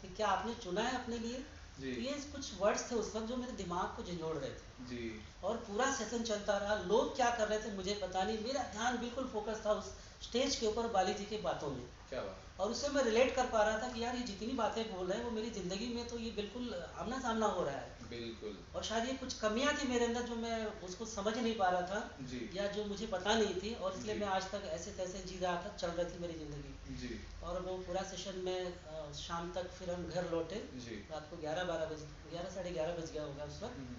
कि क्या आपने चुना है अपने लिए। जी तो ये कुछ वर्ड्स थे उस वक्त जो मेरे दिमाग को झंझोड़ रहे थे। जी और पूरा सेशन चलता रहा, लोग क्या कर रहे थे मुझे पता नहीं, मेरा ध्यान बिल्कुल फोकस था उस स्टेज के ऊपर, बाली जी की बातों में। क्या बात। और उससे मैं रिलेट कर पा रहा था कि यार ये जितनी बातें बोल रहे हैं वो मेरी ज़िंदगी में तो ये बिल्कुल आमना सामना हो रहा है। बिल्कुल। और शायद ये कुछ कमियां थी मेरे अंदर, जो मैं उसको समझ नहीं पा रहा था, जी या जो मुझे पता नहीं थी, और इसलिए जी मैं आज तक ऐसे तैसे जी रहा था, चल रही थी मेरी ज़िंदगी। जी और वो पूरा सेशन में शाम तक फिर हम घर लौटे, जी। रात को 11-12 बजे, 11 साढ़े 11 बज गया होगा उस वक्त। हम्म,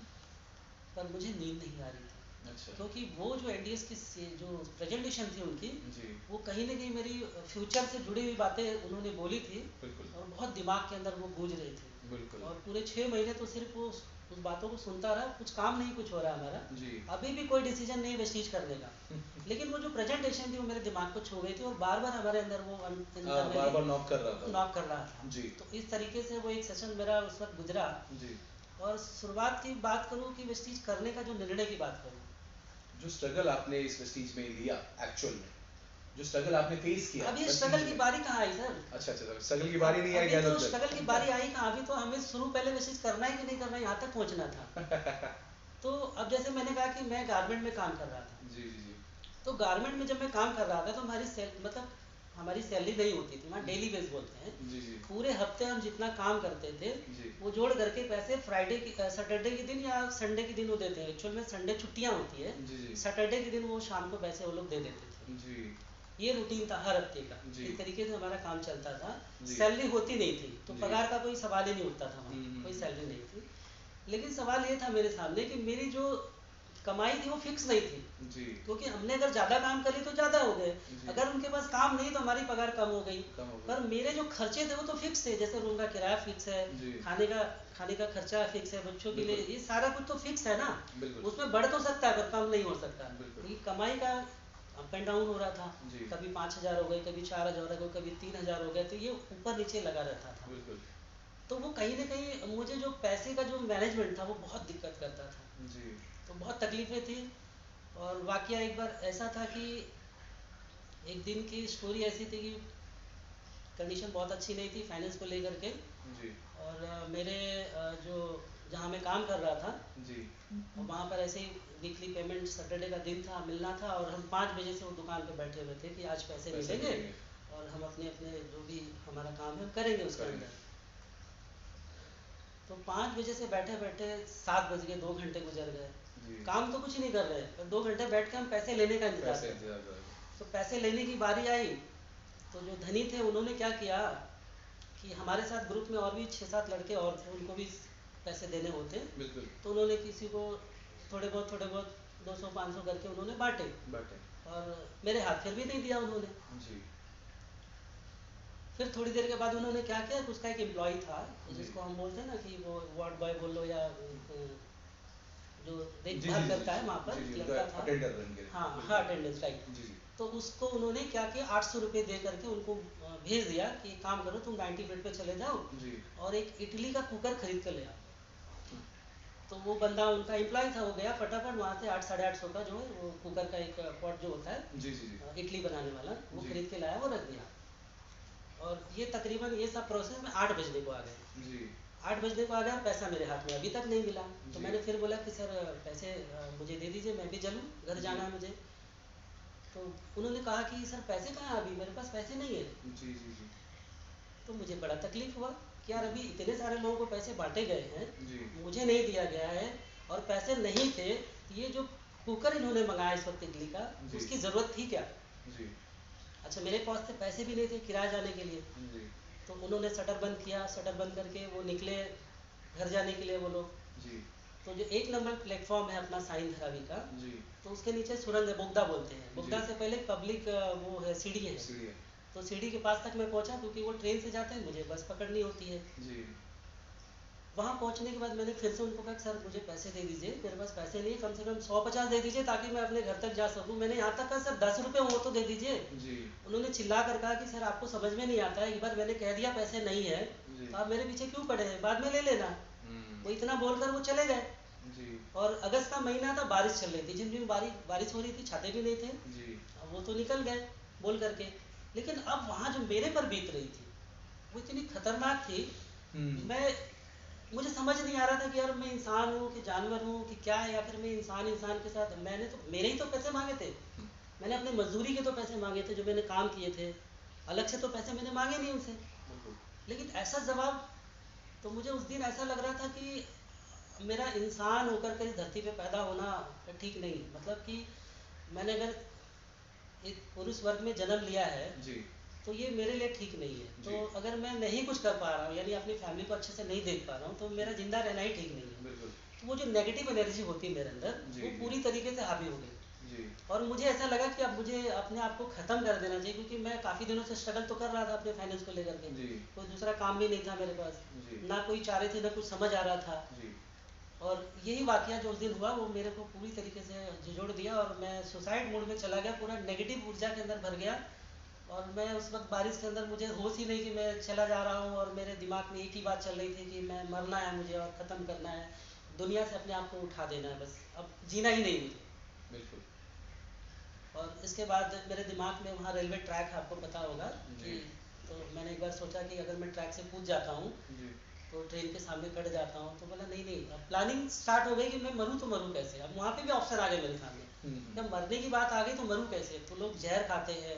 पर मुझे नींद नहीं आ रही थी, अच्छा। क्योंकि वो जो एनडीएस की जो प्रेजेंटेशन थी उनकी, जी वो कहीं ना कहीं मेरी फ्यूचर से जुड़ी हुई बातें उन्होंने बोली थी, बिल्कुल और बहुत दिमाग के अंदर वो गूंज रही थी। बिल्कुल। और पूरे 6 महीने तो सिर्फ वो उस बातों को सुनता रहा, कुछ काम नहीं कुछ हो रहा हमारा, जी अभी भी कोई डिसीजन नहीं वेस्टिज करने का। लेकिन वो जो प्रेजेंटेशन थी वो मेरे दिमाग को छू गई थी, और बार बार हमारे अंदर वो हाँ बार बार नॉक कर रहा था नॉक कर रहा था। जी तो इस तरीके से वो एक सेशन मेरा उस वक्त गुजरा। जी। और शुरुआत की बात करूँ कि वेस्टिज करने का जो निर्णय की बात करूँ, जो स्ट्रगल आपने इस वेस्टीज में लिया, एक्चुअल में जो स्ट्रगल आपने फेस किया अभी वेस्टीज स्ट्रगल की में। बारी कहाँ आई सर। अच्छा अच्छा, स्ट्रगल की बारी नहीं आई अभी ज्यादा तो स्ट्रगल की बारी आई कहाँ, अभी तो हमें शुरू पहले वेस्टिज करना है कि नहीं करना है, यहाँ तक पहुँचना था। तो अब जैसे मैंने कहा कि मैं गारमेंट में काम कर रहा था, जी जी तो गारमेंट में जब मैं काम कर रहा था तो मतलब हमारी सैलरी नहीं होती थी, वहाँ डेली बेस बोलते हैं। जी जी पूरे हफ्ते हम जितना काम करते थे, जी वो जोड़ करके पैसे फ्राइडे की सैटरडे के दिन या संडे के दिन वो देते हैं। एक्चुअल में संडे छुट्टियाँ होती है, जी जी सैटरडे के दिन वो शाम को पैसे वो लोग दे देते थे। जी ये रूटीन था हर हफ्ते का, जी इस तरीके से हमारा काम चलता था। जी सैलरी होती नहीं थी, तो जी। पगार का कोई सवाल ही नहीं उठता था वहाँ, कोई सैलरी नहीं थी। लेकिन सवाल ये था मेरे सामने कि मेरी जो कमाई थी वो फिक्स नहीं थी, जी क्योंकि हमने अगर ज़्यादा काम कर ली तो ज़्यादा हो गए, जी। अगर उनके पास काम नहीं तो हमारी पगार कम हो गई। कम हो पर मेरे जो खर्चे थे वो तो फिक्स थे, जैसे रूम का किराया फिक्स है, जी खाने का खर्चा फिक्स है, बच्चों के लिए बिल्कुल ये सारा कुछ तो फिक्स है ना। बिल्कुल उसमें बढ़ तो सकता है पर कम नहीं हो सकता, बिल्कुल क्योंकि कमाई का अप एंड डाउन हो रहा था। जी कभी 5,000 हो गए, कभी 4,000 हो गए, कभी 3,000 हो गए, तो ये ऊपर नीचे लगा रहता था। बिल्कुल तो वो कहीं ना कहीं मुझे जो पैसे का जो मैनेजमेंट था वो बहुत दिक्कत करता था, जी तो बहुत तकलीफें थी। और वाकया एक बार ऐसा था कि एक दिन की स्टोरी ऐसी थी कि कंडीशन बहुत अच्छी नहीं थी फाइनेंस को लेकर के। जी और मेरे जो जहाँ मैं काम कर रहा था, जी और वहाँ पर ऐसे ही वीकली पेमेंट सैटरडे का दिन था, मिलना था, और हम 5 बजे से वो दुकान पे बैठे हुए थे कि आज पैसे पैसे मिलेंगे मिलेंगे। और हम अपने अपने जो भी हमारा काम है हम करेंगे उसके करेंगे। अंदर। तो 5 बजे से बैठे बैठे 7 बज गए, 2 घंटे गुजर गए। जी। काम तो कुछ नहीं कर रहे, पर 2 घंटे बैठ के हम पैसे लेने का इंतजार पैसे कर रहे इंतजार कर हैं। रहे तो पैसे लेने की बारी आई, तो जो धनी थे उन्होंने क्या किया कि हमारे साथ ग्रुप में और भी 6-7 लड़के और थे, उनको भी पैसे देने होते। हैं। बिल्कुल। तो उन्होंने किसी को थोड़े बहुत 200-500 करके उन्होंने बांटे, बट और मेरे हाथ फिर भी नहीं दिया उन्होंने। जी। फिर थोड़ी देर के बाद उन्होंने क्या किया, उसका एक एम्प्लॉय था, जी। जिसको हम बोलते हैं ना कि वो वार्ड बॉय बोल लो, या जो जी जी देखभाल जी करता है वहाँ पर, जी जी लड़का था। अटेंडर बन गए। हाँ बिल्कुल। हाँ, अटेंडेंस, राइट। जी जी तो उसको उन्होंने क्या किया, 800 रुपये दे करके उनको भेज दिया कि एक काम करो, तुम 90 फीट पे चले जाओ जी। और एक इडली का कुकर खरीद कर ले आओ। तो वो बंदा उनका एम्प्लॉय था, वो गया फटाफट वहाँ से 800-850 का जो है वो कुकर का एक पॉट जो होता है जी जी जी इडली बनाने वाला, वो जी। खरीद के लाया, वो रख दिया। और ये तकरीबन ये सब प्रोसेस में 8 बजने को आ गए। जी 8 बजने को आ गया, पैसा मेरे हाथ में अभी तक नहीं मिला। तो जी। मैंने फिर बोला कि सर पैसे मुझे दे दीजिए, मैं भी चलूँ, घर जाना है मुझे। तो उन्होंने कहा कि सर पैसे कहाँ हैं, अभी मेरे पास पैसे नहीं है। जी जी जी तो मुझे बड़ा तकलीफ हुआ कि यार अभी इतने सारे लोगों को पैसे बांटे गए हैं, जी मुझे नहीं दिया गया है, और पैसे नहीं थे। ये जो कुकर इन्होंने मंगाया इस वक्त इडली का, जी। उसकी ज़रूरत थी क्या? जी अच्छा, मेरे पास तो पैसे भी नहीं थे किराया जाने के लिए। जी तो उन्होंने शटर बंद किया, शटर बंद करके वो निकले घर जाने के लिए वो लोग। जी तो जो 1 नंबर प्लेटफॉर्म है अपना साइन धरावी का, जी तो उसके नीचे सुरंग है, बोगदा बोलते हैं। बोगदा जी। से पहले पब्लिक वो है, सीढ़ी है। सीढ़ी है। तो सीढ़ी के पास तक मैं पहुंचा, क्योंकि वो ट्रेन से जाते हैं, मुझे बस पकड़नी होती है। जी वहाँ पहुँचने के बाद मैंने फिर से उनको कहा सर मुझे पैसे दे दीजिए, मेरे पास पैसे नहीं है, कम से कम 150 दे दीजिए ताकि मैं अपने घर तक जा सकूँ। मैंने यहाँ तक कहा सर 10 रुपये हो तो दे दीजिए। जी उन्होंने चिल्ला कर कहा कि सर आपको समझ में नहीं आता है, एक बार मैंने कह दिया पैसे नहीं है, जी। तो आप मेरे पीछे क्यों पड़े हैं, बाद में ले लेना। वो इतना बोलकर वो चले गए। जी और अगस्त का महीना था, बारिश चल रही थी, जिन दिन बारिश हो रही थी छाते भी नहीं थे। जी अब वो तो निकल गए बोल करके। लेकिन अब वहाँ जो मेरे पर बीत रही थी वो इतनी खतरनाक थी। मैं मुझे समझ नहीं आ रहा था कि यार मैं इंसान हूँ कि जानवर हूँ कि क्या है, या फिर मैं इंसान के साथ, मैंने तो मेरे ही तो पैसे मांगे थे, मैंने अपने मजदूरी के तो पैसे मांगे थे जो मैंने काम किए थे, अलग से तो पैसे मैंने मांगे नहीं उनसे। लेकिन ऐसा जवाब, तो मुझे उस दिन ऐसा लग रहा था कि मेरा इंसान होकर के इस धरती पे पैदा होना ठीक नहीं है। मतलब कि मैंने अगर एक पुरुष वर्ग में जन्म लिया है जी तो ये मेरे लिए ठीक नहीं है। जी। तो अगर मैं नहीं कुछ कर पा रहा हूँ, यानी अपनी फैमिली को अच्छे से नहीं देख पा रहा हूँ, तो मेरा जिंदा रहना ही ठीक नहीं है। बिल्कुल। तो वो जो नेगेटिव एनर्जी होती है मेरे अंदर, जी, वो जी। पूरी तरीके से हावी हो गई। जी और मुझे ऐसा लगा कि अब मुझे अपने आप को ख़त्म कर देना चाहिए, क्योंकि मैं काफ़ी दिनों से स्ट्रगल तो कर रहा था अपने फाइनेंस को लेकर के। जी कोई दूसरा काम भी नहीं था मेरे पास, जी ना कोई चारे थे, ना कुछ समझ आ रहा था। जी और यही वाकया जो उस दिन हुआ वो मेरे को पूरी तरीके से झिझोड़ दिया, और मैं सुसाइड मोड में चला गया, पूरा नेगेटिव ऊर्जा के अंदर भर गया। और मैं उस वक्त बारिश के अंदर, मुझे होश ही नहीं कि मैं चला जा रहा हूँ, और मेरे दिमाग में एक ही बात चल रही थी कि मैं मरना है मुझे और ख़त्म करना है, दुनिया से अपने आप को उठा देना है, बस अब जीना ही नहीं मुझे। बिल्कुल। और इसके बाद मेरे दिमाग में, वहाँ रेलवे ट्रैक है, आपको पता होगा जी। कि, तो मैंने एक बार सोचा कि अगर मैं ट्रैक से कूद जाता हूँ जी तो ट्रेन के सामने कट जाता हूँ। तो बोला नहीं नहीं, अब प्लानिंग स्टार्ट हो गई कि मैं मरूँ तो मरूँ कैसे। अब वहाँ पे भी ऑप्शन आ गए मेरे सामने, जब मरने की बात आ गई तो मरूँ कैसे। तो लोग जहर खाते हैं,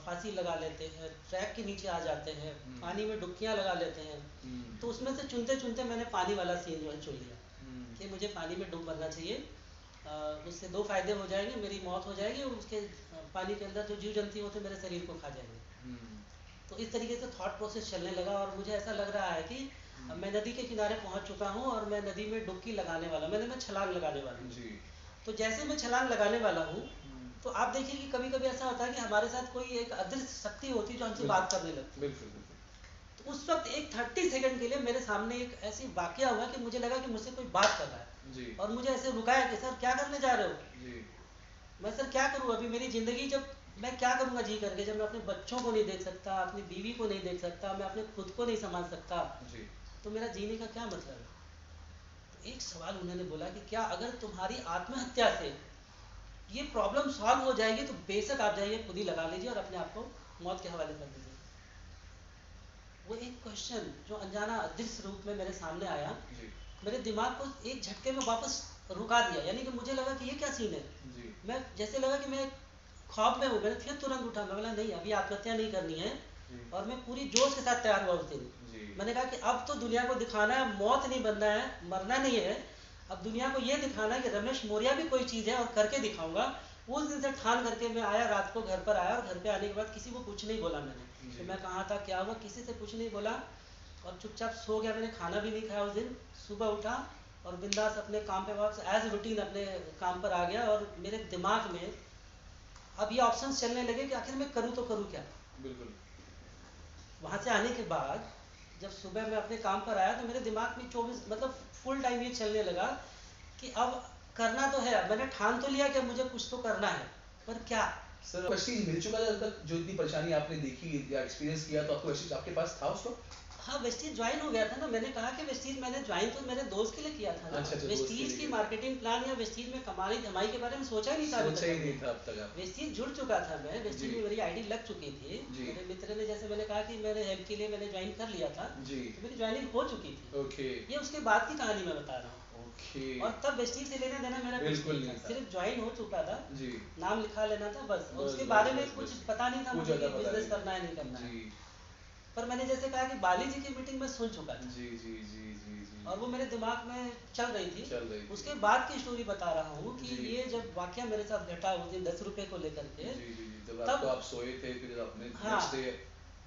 फांसी लगा लेते हैं, ट्रैक के नीचे आ जाते हैं, पानी में डुबकियाँ लगा लेते हैं। तो उसमें से चुनते चुनते मैंने पानी वाला सीन जो है चुन लिया कि मुझे पानी में डूब मरना चाहिए। उससे 2 फायदे हो जाएंगे, मेरी मौत हो जाएगी, और उसके पानी के अंदर जो जीव जंतु होते मेरे शरीर को खा जाएंगे। तो इस तरीके से थॉट प्रोसेस चलने लगा, और मुझे ऐसा लग रहा है कि मैं नदी के किनारे पहुंच चुका हूं, और मैं नदी में डुबकी लगाने वाला, मैं छलांग लगाने वाला हूँ। जी तो जैसे मैं छलांग लगाने वाला हूँ, तो आप देखिए कि कभी कभी ऐसा होता है कि हमारे साथ कोई एक अदृश्य शक्ति होती है जो हमसे बात करने लगती है। बिल्कुल बिल्कुल। तो उस वक्त एक 30 सेकंड के लिए मेरे सामने एक ऐसी वाकया हुआ कि मुझे लगा कि मुझसे कोई बात कर रहा है, जी और मुझे ऐसे रुकाया कि सर क्या करने जा रहे हो। जी मैं सर क्या करूँ, अभी मेरी ज़िंदगी, जब मैं क्या करूँगा जी करके, जब मैं अपने बच्चों को नहीं देख सकता, अपनी बीवी को नहीं देख सकता, मैं अपने खुद को नहीं संभाल सकता, जी तो मेरा जीने का क्या मतलब है। तो एक सवाल उन्होंने बोला कि क्या अगर तुम्हारी आत्महत्या से ये प्रॉब्लम सॉल्व हो जाएगी तो बेशक आप जाइए खुद ही लगा लीजिए और अपने आप को मौत के हवाले कर दीजिए। वो एक क्वेश्चन जो अनजाना अदृश्य रूप में मेरे सामने आया, जी मेरे दिमाग को एक झटके में वापस रुका दिया। यानी कि मुझे लगा कि ये क्या सीन है, जी मैं जैसे लगा कि मैं ख्वाब में हूँ। मैंने फिर तुरंत उठा, मैं बोला नहीं अभी आत्महत्या नहीं करनी है, जी और मैं पूरी जोश के साथ तैयार हुआ उस दिन। मैंने कहा कि अब तो दुनिया को दिखाना है, मौत नहीं बनना है, मरना नहीं है, अब दुनिया को ये दिखाना है कि रमेश मौर्य भी कोई चीज़ है और करके दिखाऊंगा। उस दिन से ठान करके मैं आया, रात को घर पर आया और घर पे आने के बाद किसी को कुछ नहीं बोला मैंने कि मैं कहाँ था, क्या हुआ, किसी से कुछ नहीं बोला और चुपचाप सो गया। मैंने खाना भी नहीं खाया उस दिन। सुबह उठा और बिंदास अपने काम पे वापस एज रूटीन अपने काम पर आ गया और मेरे दिमाग में अब ये ऑप्शंस चलने लगे कि आखिर मैं करूँ तो करूँ क्या। बिल्कुल। वहाँ से आने के बाद जब सुबह मैं अपने काम पर आया तो मेरे दिमाग में 24 मतलब फुल टाइम ये चलने लगा कि अब करना तो है, मैंने ठान तो लिया कि मुझे कुछ तो करना है, पर क्या। सर वेस्टीज मिल चुका था अब तक, जो इतनी परेशानी आपने देखी या एक्सपीरियंस किया, तो आपको वेस्टीज आपके पास था उस वक्त? हाँ, वेस्टीज ज्वाइन हो गया था ना। मैंने कहा कि वेस्टीज मैंने ज्वाइन तो मेरे दोस्त के लिए किया था ना। अच्छा, वेस्टीज की मार्केटिंग प्लान या वेस्टीज में कमाई धमाई के बारे में सोचा ही नहीं था। सोचा ही नहीं था अब तक आप। वेस्टीज जुड़ चुका था मैं, वेस्टीज में मेरी आईडी लग चुकी थी। मेरे मित्र ने, जैसे मैंने कहा कि मेरे हेल्प के लिए मैंने ज्वाइन कर लिया था, जी, तो मेरी ज्वाइनिंग हो चुकी थी। ओके, ये उसके बाद की कहानी मैं बता रहा हूँ। ओके। और तब वेस्टीज से लेना देना मेरा कुछ बिल्कुल नहीं नहीं था, था। सिर्फ ज्वाइन हो चुका था, जी, नाम लिखा लेना था बस। और बस, उसके बस, बारे में बस, कुछ बस। पता नहीं था कुछ मुझे कि ज़्यादा पता बिजनेस नहीं। करना है नहीं करना है। जी, पर मैंने जैसे कहा कि बाली जी की मीटिंग में सुन चुका था जी, जी, जी, जी, जी। और वो मेरे दिमाग में चल रही थी। चल रही थी। उसके बाद की स्टोरी बता रहा हूँ कि जी। ये जब वाकया मेरे साथ घटा उस दिन 10 रुपए को लेकर के, जी, जी, जी। जब तब रात को आप सोए थे, फिर जब आपने हाँ, नेक्स्ट डे।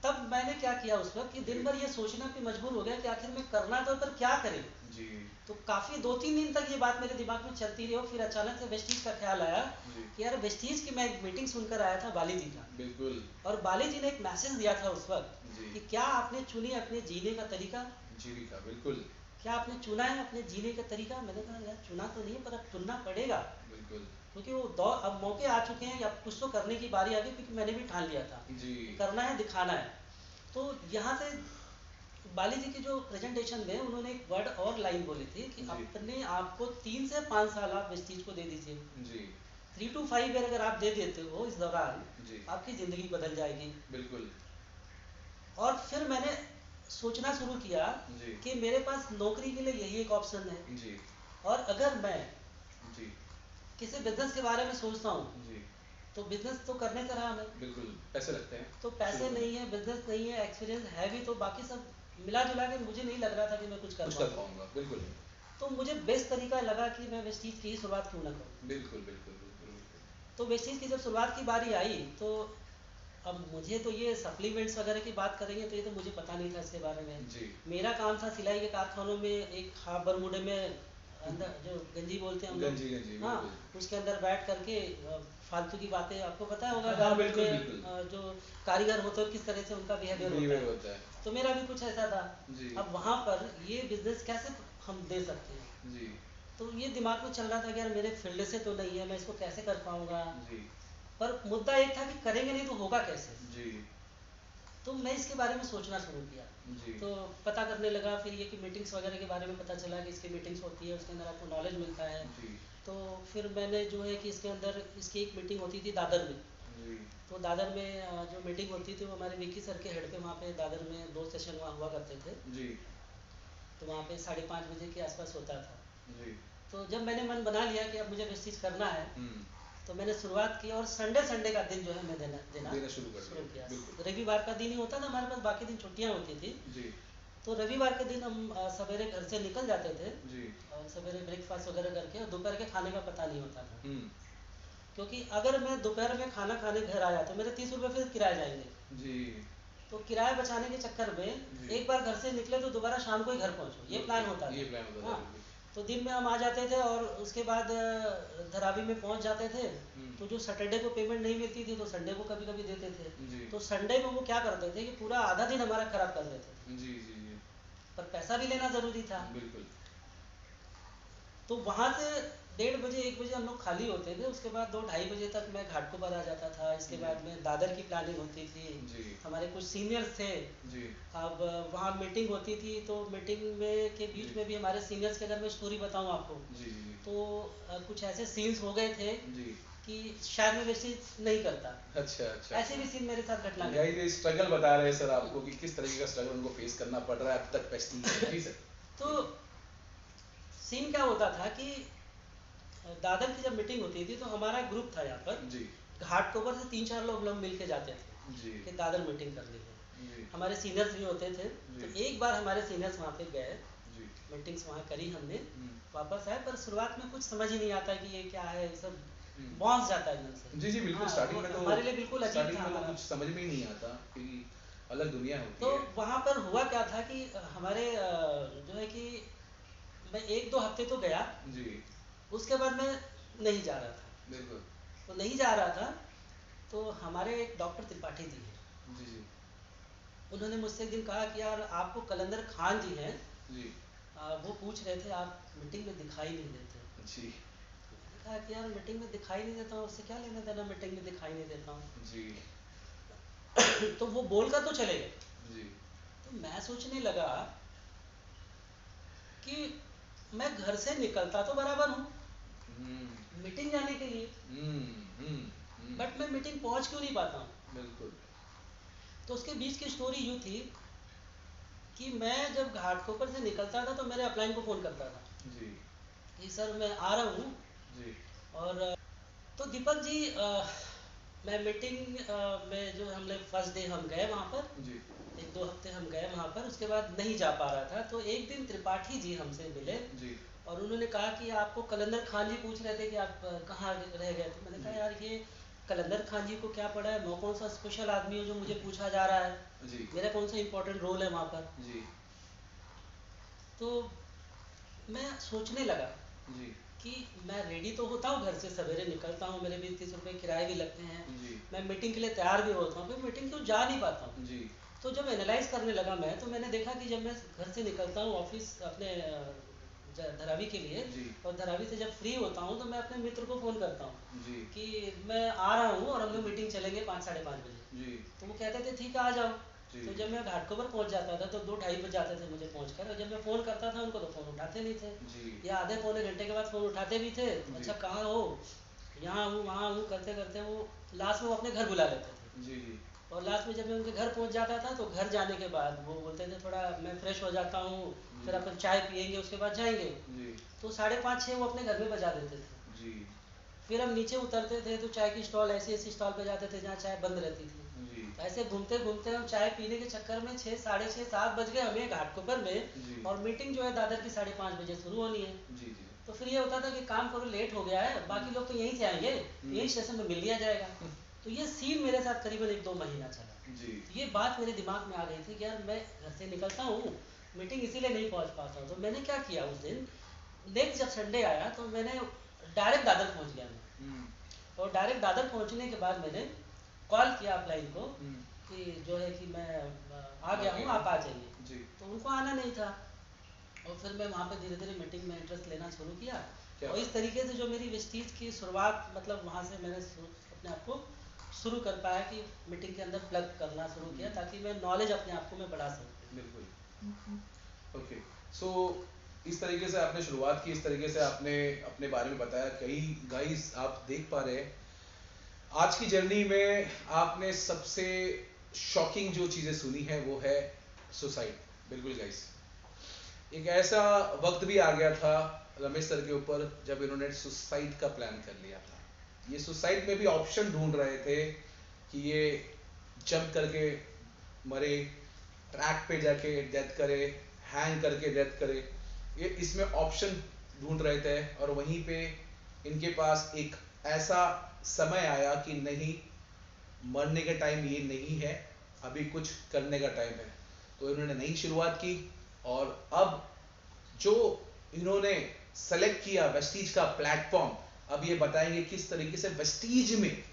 तब मैंने क्या किया उस वक्त कि दिन जी। भर ये सोचना पे मजबूर हो गया कि आखिर में करना तो, पर क्या करें। जी, तो काफी 2-3 दिन तक ये बात मेरे दिमाग में चलती रही और फिर अचानक से वेस्टीज का ख्याल आया जी, कि यार वेस्टीज की मैं एक मीटिंग सुनकर आया था बाली जी का, बिल्कुल। और बाली जी ने एक मैसेज दिया था उस वक्त जी, कि क्या आपने चुनी अपने जीने का तरीका, जीविका, बिल्कुल, क्या आपने चुना है अपने जीने का तरीका। मैंने कहा यार चुना तो नहीं, पर अब चुनना पड़ेगा, बिल्कुल। क्योंकि वो दौर अब मौके आ चुके हैं, अब कुछ तो करने की बारी आ गई, क्योंकि मैंने भी ठान लिया था जी, कि करना है, दिखाना है। तो यहाँ से बाली जी की जो प्रेजेंटेशन में उन्होंने एक वर्ड और लाइन बोली थी कि जी। अपने आप को 3 से 5 साल आप इस चीज़ को दे दीजिए। जी, 3 to 5 ईयर अगर आप दे देते हो इस दौरान, जी, आपकी ज़िंदगी बदल जाएगी। बिल्कुल। और फिर मैंने सोचना शुरू किया जी, कि मेरे पास नौकरी के लिए यही एक ऑप्शन है, जी, और अगर मैं जी, किसी बिजनेस के बारे में सोचता हूँ जी, तो बिजनेस तो करने से रहा मैं, बिल्कुल। पैसे लगते हैं तो शुरू पैसे में। नहीं है, बिजनेस नहीं है, एक्सपीरियंस है भी, तो बाकी सब मिला जुला के मुझे नहीं लग रहा था कि मैं कुछ कर कुछ कर पाऊँ। पाऊँगा, बिल्कुल। तो मुझे बेस्ट तरीका लगा कि मैं वेस्टीज की ही शुरुआत क्यों ना करूँ। बिल्कुल, बिल्कुल, बिल्कुल, बिल्कुल। तो वेस्टीज की जब शुरुआत की बारी आई तो अब मुझे तो ये सप्लीमेंट्स वगैरह की बात करेंगे तो ये तो मुझे पता नहीं था इसके बारे में। जी, मेरा काम था सिलाई के कारखानों में एक हाफ बरमूडे में अंदर जो गंजी बोलते हैं हम लोग, गंजी, गंजी, हाँ, बिल्कुल। उसके अंदर बैठ करके फालतू की बातें आपको पता होगा हाँ, गारमेंट बिल्कुल, में बिल्कुल। जो कारीगर होते हैं किस तरह से उनका बिहेवियर होता बिहेवियर है। होता है। तो मेरा भी कुछ ऐसा था। जी, अब वहाँ पर ये बिजनेस कैसे हम दे सकते हैं, जी, तो ये दिमाग में चल रहा था कि यार मेरे फील्ड से तो नहीं है, मैं इसको कैसे कर पाऊँगा। जी, पर मुद्दा एक था कि करेंगे नहीं तो होगा कैसे। जी, तो मैं इसके बारे में सोचना शुरू किया, जी, तो पता करने लगा फिर ये कि मीटिंग्स वगैरह के बारे में पता चला कि इसकी मीटिंग्स होती है, उसके अंदर आपको नॉलेज मिलता है। जी, तो फिर मैंने जो है कि इसके अंदर इसकी एक मीटिंग होती थी दादर में। जी, तो दादर में जो मीटिंग होती थी वो हमारे विक्की सर के हेड पे वहाँ पे दादर में 2 सेशन वहाँ हुआ करते थे। जी, तो वहाँ पे 5:30 बजे के आसपास होता था। जी, तो जब मैंने मन बना लिया कि अब मुझे वेस्टीज करना है, हुँ, तो मैंने शुरुआत की और संडे संडे का दिन जो है मैं देना देना देना शुरू कर शुरू दिया, किया। बिल्कुल। रविवार का दिन ही होता था हमारे पास, बाकी दिन छुट्टियाँ होती थी। जी, तो रविवार के दिन हम सवेरे घर से निकल जाते थे जी, और सवेरे ब्रेकफास्ट वगैरह करके, और दोपहर के खाने का पता नहीं होता था, हुँ, क्योंकि अगर मैं दोपहर में खाना खाने घर आया तो मेरे 30 रुपये फिर किराए जाएंगे। जी, तो किराया बचाने के चक्कर में जी। एक बार घर से निकले तो दोबारा शाम को ही घर पहुंचो, ये प्लान होता ये था। प्लान होता था, हाँ, बिल्कुल। तो दिन में हम आ जाते थे और उसके बाद धरावी में पहुंच जाते थे। हुँ, तो जो सैटरडे को पेमेंट नहीं मिलती थी तो संडे को कभी कभी देते थे। जी, तो संडे में वो क्या करते थे कि पूरा आधा दिन हमारा खराब कर देते थे, जी, जी, जी, पर पैसा भी लेना ज़रूरी था। बिल्कुल। तो वहाँ से 1:30 1 बजे हम लोग खाली होते थे, उसके बाद 2-2:30 बजे तक मैं घाटकोपर आ जाता था। इसके जी। बाद में दादर की प्लानिंग होती थी, जी, हमारे कुछ सीनियर्स थे। जी, अब वहाँ मीटिंग होती थी तो मीटिंग में के बीच जी। में भी हमारे सीनियर्स की अगर मैं स्टोरी बताऊँ आपको, जी, जी, तो कुछ ऐसे सीन्स हो गए थे जी। कि शायद मैं वेस्टेज नहीं करता। अच्छा, अच्छा। ऐसे भी सीन मेरे साथ घटना गाइस ये स्ट्रगल बता रहे हैं सर आपको कि किस तरीके का स्ट्रगल उनको फेस करना पड़ रहा है अब तक पेस्टिंग में। जी सर। तो सीन क्या होता था कि दादर की जब मीटिंग होती थी तो हमारा ग्रुप था यहाँ पर, जी, घाटकोपर से 3-4 लोग मिल के जाते थे जी, कि दादर मीटिंग करनी है। जी हमारे सीनियर्स भी होते थे। तो जी एक बार हमारे सीनियर्स वहाँ पे गए, जी मीटिंग्स वहाँ करी हमने, हम्म, वापस आए, पर शुरुआत में कुछ समझ ही नहीं आता कि ये क्या है, ये सब हम्म। बॉन्स जाता है एकदम से। जी जी बिल्कुल, हाँ, स्टार्टिंग वो में तो हमारे लिए बिल्कुल अजीब था हमारा। कुछ समझ में ही नहीं आता, क्योंकि अलग दुनिया होती तो है। वहाँ पर हुआ क्या था कि हमारे जो है कि मैं एक दो हफ्ते तो गया, जी उसके बाद मैं नहीं जा रहा था। बिल्कुल। तो नहीं जा रहा था, तो हमारे एक डॉक्टर त्रिपाठी जी हैं, जी जी उन्होंने मुझसे एक दिन कहा कि यार आपको कलंदर खान जी हैं, जी वो पूछ रहे थे आप मीटिंग में दिखाई नहीं देते। जी मैंने कहा कि यार मीटिंग में दिखाई नहीं देता हूँ, उससे क्या लेना देना, मीटिंग में दिखाई नहीं देता हूँ। जी तो वो बोल कर तो चले गए। जी तो मैं सोचने लगा कि मैं घर से निकलता तो बराबर हूँ हम्म मीटिंग जाने के लिए, बट मैं मीटिंग पहुँच क्यों नहीं पाता हूँ। बिल्कुल। तो उसके बीच की स्टोरी यूँ थी कि मैं जब घाटकोपर से निकलता था तो मेरे अपलाइन को फ़ोन करता था जी कि सर मैं आ रहा हूँ। जी और तो दीपक जी मैं मीटिंग में जो हमने फर्स्ट डे हम गए वहाँ पर, जी एक दो हफ्ते हम गए वहाँ पर, उसके बाद नहीं जा पा रहा था। तो एक दिन त्रिपाठी जी हमसे मिले जी और उन्होंने कहा कि आपको कलंदर खान जी पूछ रहे थे कि आप कहाँ रह गए थे। मैंने कहा जी यार ये कलंदर खान जी को क्या पड़ा है, मैं कौन सा स्पेशल आदमी हूँ जो मुझे पूछा जा रहा है, जी मेरा कौन सा इंपॉर्टेंट रोल है वहाँ पर। जी तो मैं सोचने लगा जी कि मैं रेडी तो होता हूँ, घर से सवेरे निकलता हूँ, मेरे 20-30 रुपए किराए भी लगते हैं, जी मैं मीटिंग के लिए तैयार भी होता हूँ, फिर मीटिंग क्यों जा नहीं पाता हूँ। जी तो जब एनालाइज करने लगा मैं, तो मैंने देखा कि जब मैं घर से निकलता हूँ ऑफिस अपने धरावी के लिए, जी और धरावी से जब फ्री होता हूँ तो मैं अपने मित्र को फ़ोन करता हूँ जी कि मैं आ रहा हूँ और हम लोग मीटिंग चलेंगे 5-5:30 बजे। जी तो वो कहते थे ठीक है आ जाओ। जी तो जब मैं घाटकोपर पहुँच जाता था तो 2-2:30 बज जाते थे मुझे पहुँच कर, और जब मैं फ़ोन करता था उनको तो फ़ोन उठाते नहीं थे, जी या आधे पौने घंटे के बाद फ़ोन उठाते भी थे। जी अच्छा कहाँ हो, यहाँ हूँ वहाँ हूँ करते करते वो लास्ट में वो अपने घर बुला लेते थे। जी जी और लास्ट में जब मैं उनके घर पहुंच जाता था तो घर जाने के बाद वो बोलते थे थोड़ा मैं फ्रेश हो जाता हूँ, फिर अपन चाय पियेंगे उसके बाद जाएंगे। जी तो 5:30-6 वो अपने घर में बजा देते थे। जी फिर हम नीचे उतरते थे तो चाय की स्टॉल ऐसी ऐसी स्टॉल पे जाते थे जहाँ चाय बंद रहती थी। जी तो ऐसे घूमते घूमते हम चाय पीने के चक्कर में 6, 6:30, 7 बज गए हमें घाटकोपर में, जी और मीटिंग जो है दादर की 5:30 बजे शुरू होनी है। जी जी तो फिर ये होता था कि काम करो लेट हो गया है, बाकी लोग तो यहीं से आएंगे, यहीं स्टेशन में मिल लिया जाएगा। तो ये सीन मेरे साथ करीबन 1-2 महीना चला। जी तो ये बात मेरे दिमाग में आ गई थी कि यार मैं घर से निकलता हूँ, मीटिंग इसीलिए नहीं पहुँच पाता हूँ। तो मैंने क्या किया उस दिन, नेक्स्ट जब संडे आया तो मैंने डायरेक्ट दादर पहुँच गया मैं। हम्म और डायरेक्ट दादर पहुँचने के बाद मैंने कॉल किया अपलाइन को हम्म कि जो है कि मैं आ गया हूँ, आप आ जाइए। जी तो उनको आना नहीं था, और फिर मैं वहाँ पे धीरे धीरे मीटिंग में इंटरेस्ट लेना शुरू किया। क्या और इस बात। तरीके से जो मेरी वेस्टीज की शुरुआत, मतलब वहाँ से मैंने अपने आप को शुरू कर पाया कि मीटिंग के अंदर प्लग करना शुरू किया, ताकि मैं नॉलेज अपने आप को मैं बढ़ा सकूँ। बिल्कुल। ओके, सो इस तरीके से आपने शुरुआत की, इस तरीके से आपने अपने बारे में बताया। कई गाइस आप देख पा रहे हैं आज की जर्नी में आपने सबसे शॉकिंग जो चीज़ें सुनी है वो है सुसाइड। बिल्कुल गाइस, एक ऐसा वक्त भी आ गया था रमेश सर के ऊपर जब इन्होंने सुसाइड का प्लान कर लिया था। ये सुसाइड में भी ऑप्शन ढूंढ रहे थे कि ये जंप करके मरे, ट्रैक पे जाके डेथ करे, हैंग करके डेथ करे, ये इसमें ऑप्शन ढूंढ रहे थे। और वहीं पे इनके पास एक ऐसा समय आया कि नहीं, मरने का टाइम ये नहीं है, अभी कुछ करने का टाइम है। तो इन्होंने नई शुरुआत की, और अब जो इन्होंने सेलेक्ट किया वेस्टीज का प्लेटफॉर्म, अब ये बताएंगे किस तरीके से वेस्टीज में,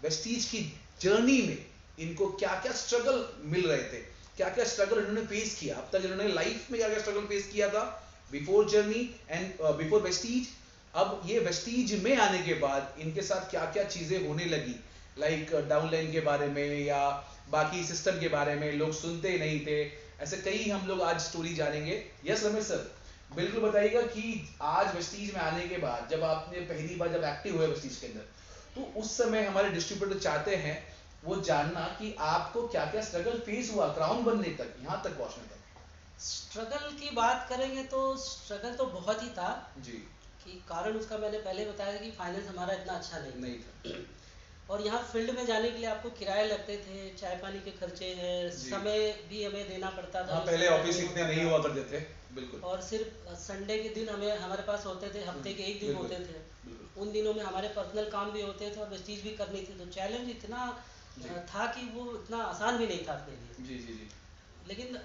वेस्टीज की जर्नी में इनको क्या क्या स्ट्रगल मिल रहे थे, क्या क्या स्ट्रगल इन्होंने फेस किया। अब तक इन्होंने लाइफ में क्या क्या स्ट्रगल फेस किया था before journey and before Vestige. अब ये वेस्टीज में आने के बाद इनके साथ क्या क्या चीजें होने लगी, लाइक डाउनलाइन के बारे में या बाकी सिस्टम के बारे में, लोग सुनते नहीं थे, ऐसे कई हम लोग आज स्टोरी जानेंगे। यस रमेश सर, बिल्कुल बताइएगा कि आज वेस्टीज में आने के बाद जब आपने पहली बार जब एक्टिव हुए वेस्टीज के अंदर, तो उस समय हमारे डिस्ट्रीब्यूटर चाहते हैं वो जानना कि आपको क्या क्या स्ट्रगल फेस हुआ क्राउन बनने तक, यहाँ तक पहुँचने तक। स्ट्रगल की बात करेंगे तो स्ट्रगल तो बहुत ही था, जी कि कारण उसका मैंने पहले बताया कि फाइनेंस हमारा इतना अच्छा नहीं नहीं था। था। और यहाँ फील्ड में जाने के लिए आपको किराए लगते थे, चाय पानी के खर्चे हैं, जी। समय भी हमें देना पड़ता था। हाँ, पहले समय ऑफिस नहीं इतने होता नहीं था। हुआ करते थे। बिल्कुल। और सिर्फ संडे के दिन हमारे पास होते थे, हफ्ते के एक दिन बिल्कुल होते थे। बिल्कुल। उन दिनों में हमारे पर्सनल काम भी होते थे और वेस्टीज भी करनी थी, तो चैलेंज इतना जी था कि वो इतना आसान भी नहीं था अपने लिए। जी जी जी लेकिन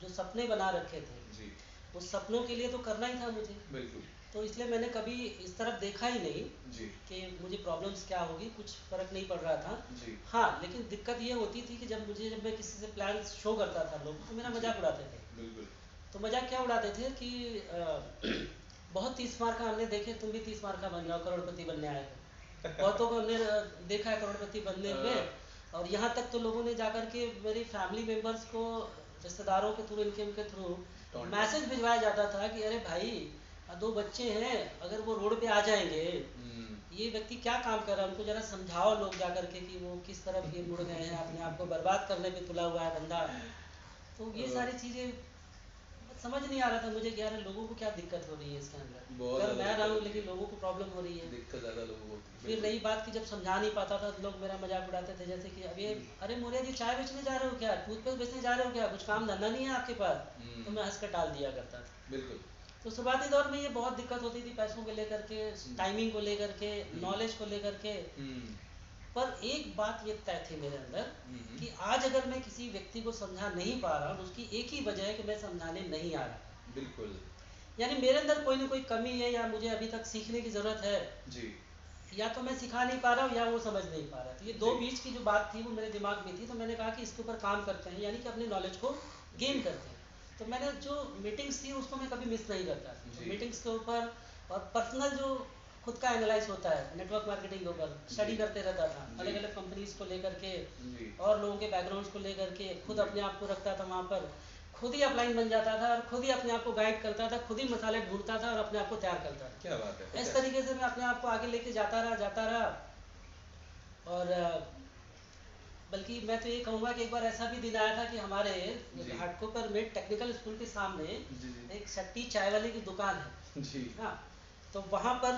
जो सपने बना रखे थे, जी उस सपनों के लिए तो करना ही था मुझे। बिल्कुल। तो इसलिए मैंने कभी इस तरफ देखा ही नहीं जी कि मुझे प्रॉब्लम्स क्या होगी, कुछ फ़र्क नहीं पड़ रहा था। जी हाँ, लेकिन दिक्कत ये होती थी कि जब मैं किसी से प्लान शो करता था लोग, तो मेरा जी मजाक उड़ाते थे। बिल्कुल। तो मजाक क्या उड़ाते थे कि बहुत 30 मार का हमने देखे, तुम भी 30 मार का बन जाओ, करोड़पति बनने आए हो। बहुतों को हमने देखा है करोड़पति बनने हुए। और यहाँ तक तो लोगों ने जाकर के मेरी फैमिली मेम्बर्स को, रिश्तेदारों के थ्रू, इनके उनके थ्रू टॉन्ट। मैसेज भिजवाया जाता था कि अरे भाई, 2 बच्चे हैं, अगर वो रोड पे आ जाएंगे, ये व्यक्ति क्या काम कर रहा है, उनको जरा समझाओ लोग जाकर के कि वो किस तरफ ये मुड़ गए हैं, अपने आप को बर्बाद करने पे तुला हुआ है बंदा। तो ये सारी चीज़ें समझ नहीं आ रहा था मुझे कि यार लोगों को क्या दिक्कत हो रही है इसके अंदर। बहुत अगर ज्यादा मैं रहा दिक्कत हूँ होती लेकिन है। लोगों को प्रॉब्लम हो रही है। दिक्कत ज्यादा लोगों को होती है। फिर बिल्कुल। रही बात कि जब समझा नहीं पाता था तो लोग मेरा मजाक उड़ाते थे, जैसे कि अभी अरे मोरिया जी, चाय बेचने जा रहे हो क्या, टूथपेस्ट बेचने जा रहे हो क्या, कुछ काम धंधा नहीं है आपके पास। तो मैं हंस कर टाल दिया करता था। बिल्कुल। तो शुरुआती दौर में ये बहुत दिक्कत होती थी, पैसों को लेकर के, टाइमिंग को लेकर के, नॉलेज को लेकर के। पर एक बात ये तय थी मेरे अंदर कि आज अगर मैं किसी व्यक्ति को समझा नहीं पा रहा हूँ, उसकी एक ही वजह है कि मैं समझाने नहीं आ रहा। बिल्कुल। यानी मेरे अंदर कोई ना कोई कमी है, या मुझे अभी तक सीखने की ज़रूरत है, जी या तो मैं सिखा नहीं पा रहा हूँ या वो समझ नहीं पा रहा। तो ये दो जी बीच की जो बात थी वो मेरे दिमाग में थी। तो मैंने कहा कि इसके ऊपर काम करते हैं, यानी कि अपने नॉलेज को गेन करते हैं। तो मैंने जो मीटिंग्स थी उसको मैं कभी मिस नहीं करता। तो जी मीटिंग्स के ऊपर और पर्सनल जो खुद का एनालाइज होता है, नेटवर्क मार्केटिंग के ऊपर स्टडी जी करते रहता था, जी अलग अलग कंपनीज को लेकर के जी और लोगों के बैकग्राउंड्स को लेकर के, खुद जी अपने आप को रखता था वहाँ पर, खुद ही अपलाइन बन जाता था और खुद ही अपने आप को गाइड करता था, खुद ही मसाले ढूंढता था और अपने आप को तैयार करता था। क्या बात है। इस तरीके से मैं अपने आप को आगे लेके जाता रहा। और बल्कि मैं तो ये कहूँगा कि एक बार ऐसा भी दिन आया था कि हमारे जी घाटकोपर में टेक्निकल स्कूल के सामने जी जी एक सट्टी चाय वाले की दुकान है। जी हाँ, तो वहाँ पर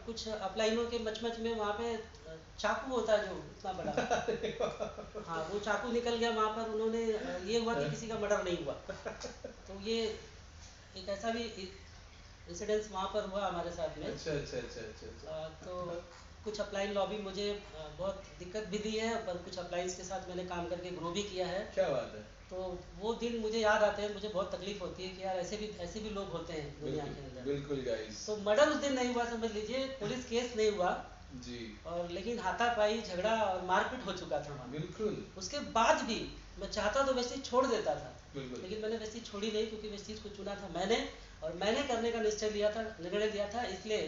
कुछ अपलाइनों के मचमच में वहाँ पे चाकू होता है जो इतना बड़ा, हाँ, वो चाकू निकल गया वहाँ पर। उन्होंने ये हुआ कि किसी का मर्डर नहीं हुआ। तो ये एक ऐसा भी इंसिडेंस वहाँ पर हुआ हमारे साथ में। अच्छा अच्छा अच्छा अच्छा अच्छा। तो कुछ अपलाइन लॉबी मुझे बहुत दिक्कत भी दी है, पर कुछ अपलाइंस के साथ मैंने काम करके ग्रो भी किया है। क्या बात है। तो वो दिन मुझे याद आते हैं, मुझे बहुत तकलीफ होती है कि यार ऐसे भी लोग होते हैं दुनिया के अंदर। बिल्कुल गाइस। तो मर्डर उस दिन नहीं हुआ, समझ लीजिए, पुलिस केस नहीं हुआ, जी और लेकिन हाथापाई, झगड़ा और मारपीट हो चुका था वहाँ। बिल्कुल उसके बाद भी मैं चाहता तो वेस्टीज छोड़ देता था, बिल्कुल। लेकिन मैंने वेस्टीज छोड़ी नहीं, क्योंकि वेस्टीज को चुना था मैंने, और मैंने करने का निर्णय लिया था। इसलिए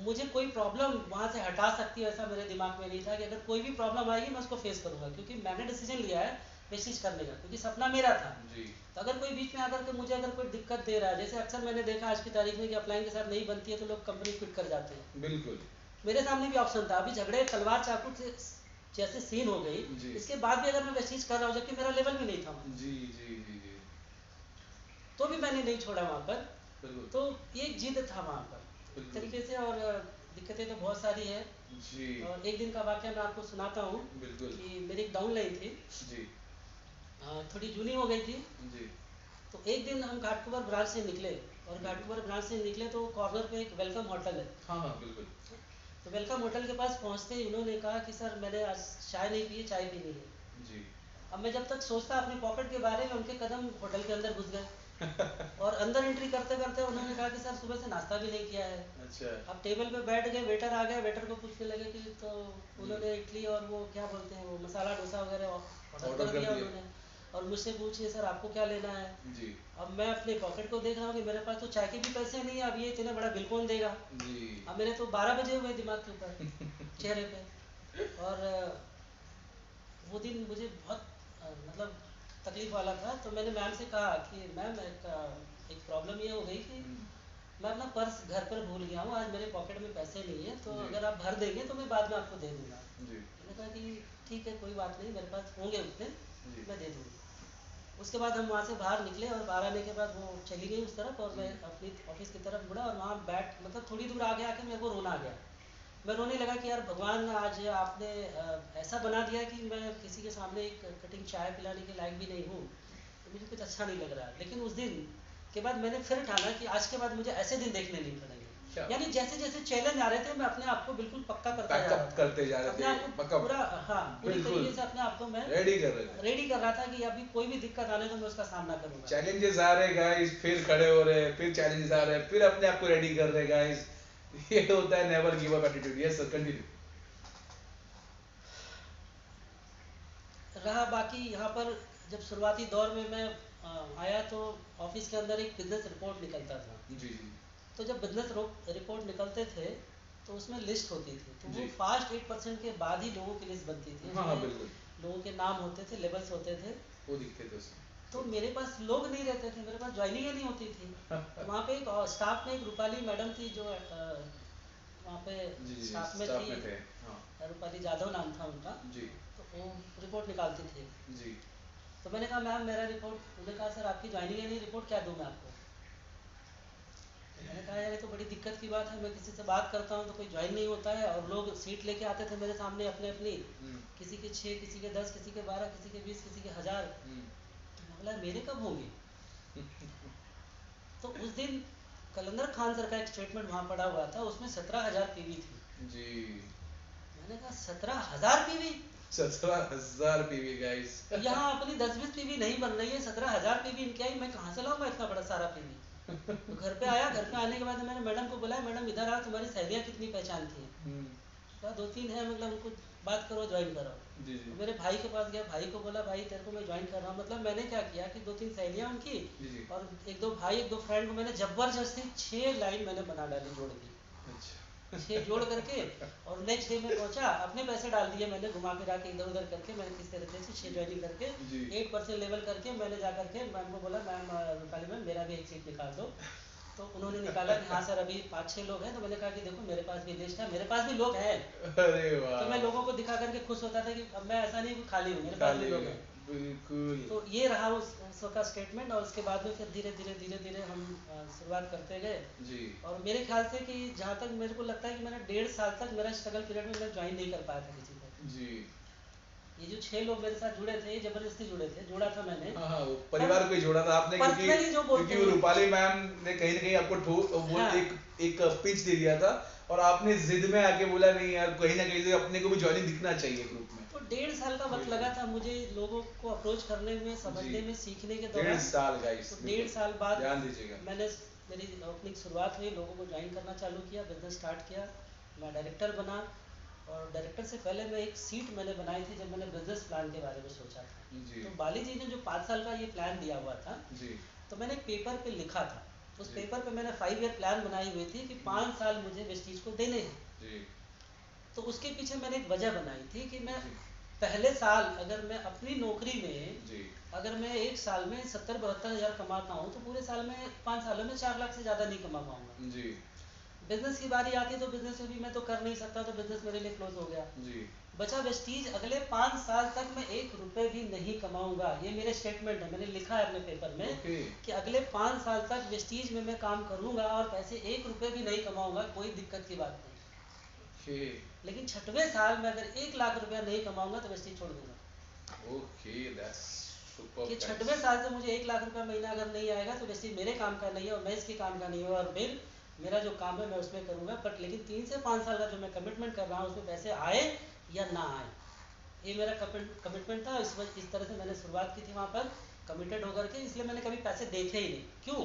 मुझे कोई प्रॉब्लम वहाँ से हटा सकती है ऐसा मेरे दिमाग में नहीं था कि अगर कोई भी प्रॉब्लम आएगी मैं उसको फेस करूँगा, क्योंकि मैंने डिसीजन लिया है वेस्टीज करने का, क्योंकि सपना मेरा था। जी तो अगर कोई बीच में आकर के मुझे अगर कोई दिक्कत दे रहा है, जैसे अक्सर मैंने देखा आज की तारीख में कि अपलाइन के साथ नहीं बनती है तो लोग कंपनी क्विट कर जाते हैं। बिल्कुल मेरे सामने भी ऑप्शन था, अभी झगड़े तलवार चाकू से जैसे सीन हो गई, जी इसके बाद भी अगर मैं वेस्टीज कर रहा हूँ, जबकि मेरा लेवल भी नहीं था वहाँ, जी जी जी जी तो भी मैंने नहीं छोड़ा वहाँ पर। बिल्कुल तो ये जिद था वहाँ पर एक बिल्कुल तरीके से। और दिक्कतें तो बहुत सारी है। जी और एक दिन का वाक्य मैं आपको सुनाता हूँ बिल्कुल कि मेरी एक डाउन लाइन थी, जी थोड़ी जूनी हो गई थी। जी तो एक दिन हम घाटकोपर ब्रांच से निकले, और घाटकोपर ब्रांच से निकले तो कॉर्नर पे एक वेलकम होटल है। हाँ हाँ बिल्कुल तो वेलकम होटल के पास पहुँचते ही उन्होंने कहा कि सर मैंने आज चाय नहीं पी, चाय पीनी है। जी अब मैं जब तक सोचता अपने पॉकेट के बारे में, उनके कदम होटल के अंदर घुस गए, और अंदर एंट्री करते करते उन्होंने कहा कि सर सुबह से नाश्ता भी नहीं किया है। अच्छा अब टेबल पे बैठ गए, वेटर आ गया, वेटर को पूछने लगे कि तो उन्होंने इडली और वो क्या बोलते हैं वो मसाला डोसा वगैरह ऑर्डर ऑर्डर कर कर दिया दिया। उन्होंने। और मुझसे पूछिए सर आपको क्या लेना है। जी अब मैं अपने पॉकेट को देख रहा हूँ कि मेरे पास तो चाय के भी पैसे नहीं है, अब ये इतना बड़ा बिल कौन देगा। जी अब मेरे तो 12 बजे हुए दिमाग के ऊपर, चेहरे पे। और वो दिन मुझे बहुत मतलब तकलीफ वाला था। तो मैंने मैम से कहा कि मैम एक प्रॉब्लम ये हो गई कि मैं अपना पर्स घर पर भूल गया हूँ, आज मेरे पॉकेट में पैसे नहीं है, तो जी अगर आप भर देंगे तो मैं बाद में आपको दे दूँगा। जी मैंने कहा कि ठीक है कोई बात नहीं, मेरे पास होंगे उतने, जी मैं दे दूँगा। उसके बाद हम वहाँ से बाहर निकले, और बाहर आने के बाद वो चली गई उस तरफ, और मैं अपनी ऑफिस की तरफ मुड़ा, और वहाँ बैठ मतलब थोड़ी दूर आगे आके मेरे को रोना आ गया। मैं रोने लगा कि यार भगवान आज आपने ऐसा बना दिया कि मैं किसी के सामने एक कटिंग चाय पिलाने के लायक भी नहीं हूँ, तो मुझे कुछ अच्छा नहीं लग रहा। लेकिन उस दिन के बाद मैंने फिर ठाना कि आज के बाद मुझे ऐसे दिन देखने नहीं पड़ेंगे। यानी जैसे जैसे चैलेंज आ रहे थे, मैं अपने आप को बिल्कुल पक्का करता जा रहा था, करते जा रहे अपने थे, आप को पक्का पूरा, हाँ, पूरी तरीके से अपने आप को मैं रेडी कर रहे थे, रेडी कर रहा था कि अभी कोई भी दिक्कत आने तो मैं उसका सामना करूंगा। चैलेंजेस आ रहे गाइस, फिर खड़े हो रहे, फिर चैलेंजेस आ रहे, फिर अपने आप को रेडी कर रहे गाइस। ये होता है never give up attitude. Yes sir, continue. रहा बाकी यहाँ पर जब शुरुआती दौर में मैं आया तो ऑफिस के अंदर एक बिजनेस रिपोर्ट निकलता था। जी जी। तो जब बिजनेस रिपोर्ट निकलते थे तो उसमें लिस्ट होती थी, तो जी। वो फास्ट 8% के बाद ही लोगों की लिस्ट बनती थी। हाँ बिल्कुल। लोगों के नाम होते थे, लेबल्स होते थे, वो दिखते थे उसमें। तो मेरे पास लोग नहीं रहते थे, मेरे पास ज्वाइनिंग नहीं होती थी। तो वहाँ पे एक स्टाफ में एक रूपाली मैडम थी जो वहाँ पे स्टाफ में थी, थे। हाँ। रूपाली जाधव नाम था उनका जी। तो वो रिपोर्ट निकालती थी जी। तो मैंने कहा मैम मेरा रिपोर्ट, उन्होंने कहा सर आपकी ज्वाइनिंग है नहीं, रिपोर्ट क्या दूँ मैं आपको। मैंने कहा यार ये तो बड़ी दिक्कत की बात है, मैं किसी से बात करता हूँ तो कोई ज्वाइन नहीं होता है, और लोग सीट लेके आते थे मेरे सामने अपने अपनी, किसी के 6, किसी के 10, किसी के 12, किसी के 20, किसी के 1000। तो मैं बोला मेरे कब होंगे। तो उस दिन कलंदर खान सर का एक स्टेटमेंट वहाँ पड़ा हुआ था, उसमें 17,000 पीवी थी। जी। मैंने कहा 17,000 पीवी, 17,000 पीवी गाइस। यहाँ अपनी 10-20 पीवी नहीं बन रही है, 17,000 पीवी इनके आई, मैं कहाँ से लाऊंगा इतना बड़ा सारा पीवी। तो घर पे आया, घर पे आने के बाद मैंने मैडम को बुलाया, मैडम इधर आओ, तुम्हारी सहेलियाँ कितनी पहचानती हैं। कहा 2-3 है, मतलब उनको बात करो, ज्वाइन करो। जी जी। तो मेरे भाई के पास गया, भाई को बोला भाई तेरे को मैं ज्वाइन कर रहा हूँ। मतलब मैंने क्या किया कि 2-3 सहेलियाँ उनकी जी। और 1-2 भाई 1-2 फ्रेंड को मैंने जबरदस्ती 6 लाइन मैंने बना डाली जोड़ दी। अच्छा। 6 जोड़ करके और नेक्स्ट डे में पहुंचा, अपने पैसे डाल दिए मैंने, घुमा फिरा के इधर उधर करके मैंने किस तरीके से 6 ज्वाइनिंग करके 8% लेवल करके मैंने जा करके मैम को बोला मैम रूपाली मैम मेरा भी एक सीट निकाल दो। तो उन्होंने निकाला कि हाँ सर अभी 5-6 लोग हैं। तो मैंने कहा कि देखो मेरे पास भी लिस्ट है, मेरे पास भी लोग हैं। अरे वाह। तो मैं लोगों को दिखा करके खुश होता था कि अब मैं ऐसा नहीं कि खाली हूँ, मेरे पास भी लोग हैं। बिल्कुल। तो ये रहा उस का स्टेटमेंट, और उसके बाद में फिर धीरे धीरे हम शुरुआत करते गए जी। और मेरे ख्याल से कि जहाँ तक मेरे को लगता है कि मैंने 1.5 साल तक मेरा स्ट्रगल पीरियड में मैं ज्वाइन नहीं कर पाया था किसी को। जी। ये जो 6 लोग मेरे साथ जुड़े थे, ये जबरदस्ती जुड़े थे, जोड़ा था मैंने। हाँ, वो परिवार को ही जोड़ा था आपने, पर्सनली जो बोलते क्योंकि वो रूपाली मैम ने कहीं ना कहीं आपको वो हाँ। एक पिच दे दिया था और आपने जिद में आके बोला नहीं यार कहीं ना कहीं से अपने को भी ज्वाइनिंग दिखना चाहिए ग्रुप में। तो 1.5 साल का वक्त लगा था मुझे लोगों को अप्रोच करने में, समझने में, सीखने के दौरान। 1.5 साल गाइस। तो 1.5 साल बाद ध्यान दीजिएगा, मैंने मेरी ओपनिंग शुरुआत हुई, लोगों को ज्वाइन करना चालू किया, बिजनेस स्टार्ट किया, मैं डायरेक्टर बना। और डायरेक्टर से पहले मैं एक सीट मैंने बनाई थी जब मैंने बिजनेस प्लान के बारे में सोचा था। तो बाली जी ने जो 5 साल का ये प्लान दिया हुआ था जी। तो मैंने एक पेपर पे लिखा था, उस पेपर पे मैंने 5 ईयर प्लान बनाई हुई थी कि 5 साल मुझे वेस्टीज को देने हैं जी। तो उसके पीछे मैंने एक वजह बनाई थी कि मैं पहले साल अगर मैं अपनी नौकरी में जी। अगर मैं एक साल में 70-72 हज़ार कमाता हूँ तो पूरे साल में 5 सालों में 4 लाख से ज़्यादा नहीं कमा पाऊंगा। जी। बिजनेस की बारी आती तो बिजनेस में भी मैं तो कर नहीं सकता, तो बिजनेस मेरे लिए क्लोज हो गया। जी। बचा वेस्टीज, अगले 5 साल तक मैं 1 रुपए भी नहीं कमाऊंगा, ये मेरे स्टेटमेंट है, मैंने लिखा है अपने पेपर में कि अगले 5 साल तक वेस्टीज में मैं काम करूंगा और पैसे 1 रुपए भी नहीं कमाऊंगा, कोई दिक्कत की बात नहीं। लेकिन 6वें साल में अगर 1 लाख रुपया नहीं कमाऊंगा तो वेस्टीज छोड़ दूंगा। कि 6वें साल से मुझे 1 लाख रुपया महीना अगर नहीं आएगा तो वेस्टीज मेरे काम का नहीं है और मैं इसके काम का नहीं हूँ, और फिर मेरा जो काम है मैं उसमें करूंगा। बट लेकिन 3 से 5 साल का जो मैं कमिटमेंट कर रहा हूँ उसमें पैसे आए या ना आए, ये मेरा कमिटमेंट था। इस तरह से मैंने शुरुआत की थी वहाँ पर कमिटेड होकर के, इसलिए मैंने कभी पैसे देखे ही नहीं। क्यों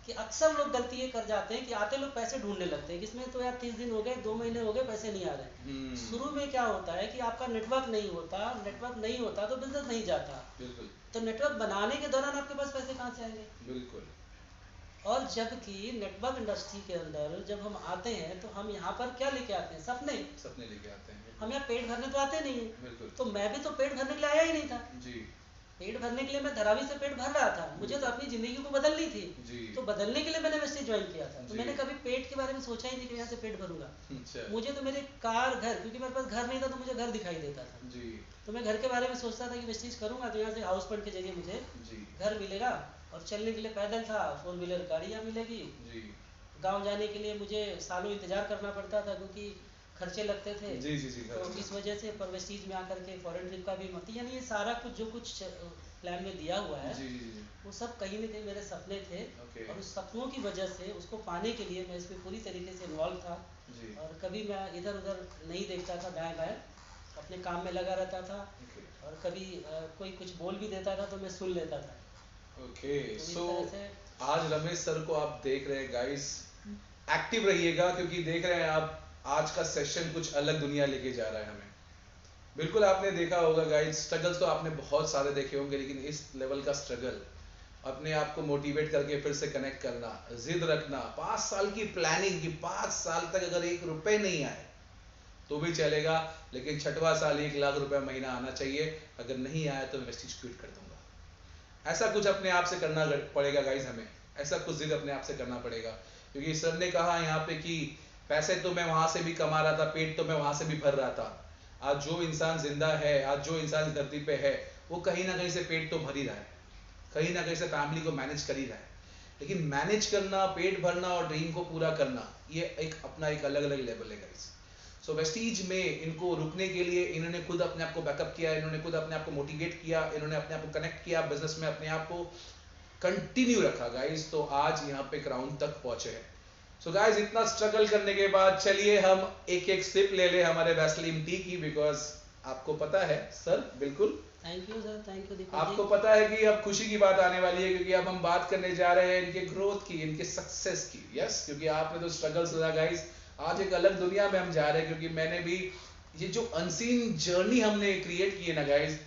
कि अक्सर लोग गलती ये कर जाते हैं कि आते लोग पैसे ढूंढने लगते हैं, इसमें तो यार 30 दिन हो गए, 2 महीने हो गए, पैसे नहीं आ रहे। शुरू में क्या होता है कि आपका नेटवर्क नहीं होता तो बिजनेस नहीं जाता। बिल्कुल। तो नेटवर्क बनाने के दौरान आपके पास पैसे कहाँ से आएंगे। बिल्कुल। और जबकि नेटवर्क इंडस्ट्री के अंदर जब हम आते हैं तो हम यहाँ पर क्या लेके आते हैं, सपने लेके आते हैं। हम यहाँ पेट भरने तो आते नहीं है। बिल्कुल। तो मैं भी तो पेट भरने के लिए आया ही नहीं था जी। पेट भरने के लिए मैं धरावी से पेट भर रहा था, मुझे तो अपनी जिंदगी को बदलनी थी जी। तो बदलने के लिए मैंने वेस्टेज ज्वाइन किया था। तो मैंने कभी पेट के बारे में सोचा ही नहीं कि यहाँ से पेट भरूंगा। मुझे तो मेरे कार घर, क्योंकि मेरे पास घर नहीं था तो मुझे घर दिखाई देता था जी। तो मैं घर के बारे में सोचता था कि वेस्टेज करूंगा तो यहाँ से हाउस फंड के जरिए मुझे घर मिलेगा, और चलने के लिए पैदल था, 4 व्हीलर गाड़ियाँ मिलेगी। गाँव जाने के लिए मुझे सालों इंतजार करना पड़ता था क्योंकि खर्चे लगते थे। जी जी जी तो इस वजह से वेस्टीज में आकर के फॉरेन ट्रिप का भी मत, यानी ये सारा कुछ जो कुछ प्लान में दिया हुआ है, जी जी जी वो सब कहीं ना कहीं मेरे सपने थे। ओके और उस सपनों की वजह से उसको पाने के लिए मैं इसमें पूरी तरीके से इन्वॉल्व था। जी और कभी मैं इधर उधर नहीं देखता था, दाएं बाएं अपने काम में लगा रहता था। ओके और कभी कोई कुछ बोल भी देता था तो मैं सुन लेता था। ओके तो इस सो तरह से आज रमेश सर को आप देख रहे हैं गाइस, एक्टिव रहिएगा क्योंकि देख रहे हैं आप आज का सेशन कुछ अलग दुनिया लेके जा रहा है हमें। बिल्कुल आपने देखा होगा गाइस, स्ट्रगल्स तो आपने बहुत सारे देखे होंगे, लेकिन इस लेवल का स्ट्रगल, अपने आप को मोटिवेट करके फिर से कनेक्ट करना, जिद रखना, 5 साल की प्लानिंग की 5 साल तक अगर 1 रुपए नहीं आए तो भी चलेगा, लेकिन छठवां साल 1 लाख रुपए महीना आना चाहिए, अगर नहीं आया तो वेस्टीज क्विट कर दूंगा। ऐसा कुछ अपने आप से करना पड़ेगा गाइस, हमें ऐसा कुछ जिद अपने आप से करना पड़ेगा। क्योंकि सर ने कहा यहाँ पे कि पैसे तो मैं वहां से भी कमा रहा था, पेट तो मैं वहां से भी भर रहा था। आज जो इंसान जिंदा है, आज जो इंसान इस धरती पे है, वो कहीं ना कहीं से पेट तो भर ही रहा है, कहीं ना कहीं से फैमिली को मैनेज कर ही रहा है। लेकिन मैनेज करना, पेट भरना और ड्रीम को पूरा करना, ये एक अपना एक अलग अलग लेवल है गाइस। सो वेस्टीज में इनको रुकने के लिए इन्होंने खुद अपने आप को बैकअप किया, इन्होंने खुद अपने आप को मोटिवेट किया, इन्होंने अपने आप को कनेक्ट किया, बिजनेस में अपने आप को कंटिन्यू रखा गाइस, तो आज यहाँ पे ग्राउंड तक पहुंचे हैं। सो गाइस, इतना स्ट्रगल करने के बाद चलिए हम एक एक सिप ले ले हमारे वैसलीन टी की, बिकॉज आपको पता है सर, बिल्कुल thank you sir, thank you Deepak आपको जी। पता है कि अब खुशी की बात आने वाली है, क्योंकि अब हम बात करने जा रहे हैं इनके ग्रोथ की, इनके सक्सेस की। यस, क्योंकि आपने तो स्ट्रगल सुना गाइस, आज एक अलग दुनिया में हम जा रहे हैं। क्योंकि मैंने भी ये जो अनसीन जर्नी हमने क्रिएट की है ना गाइस,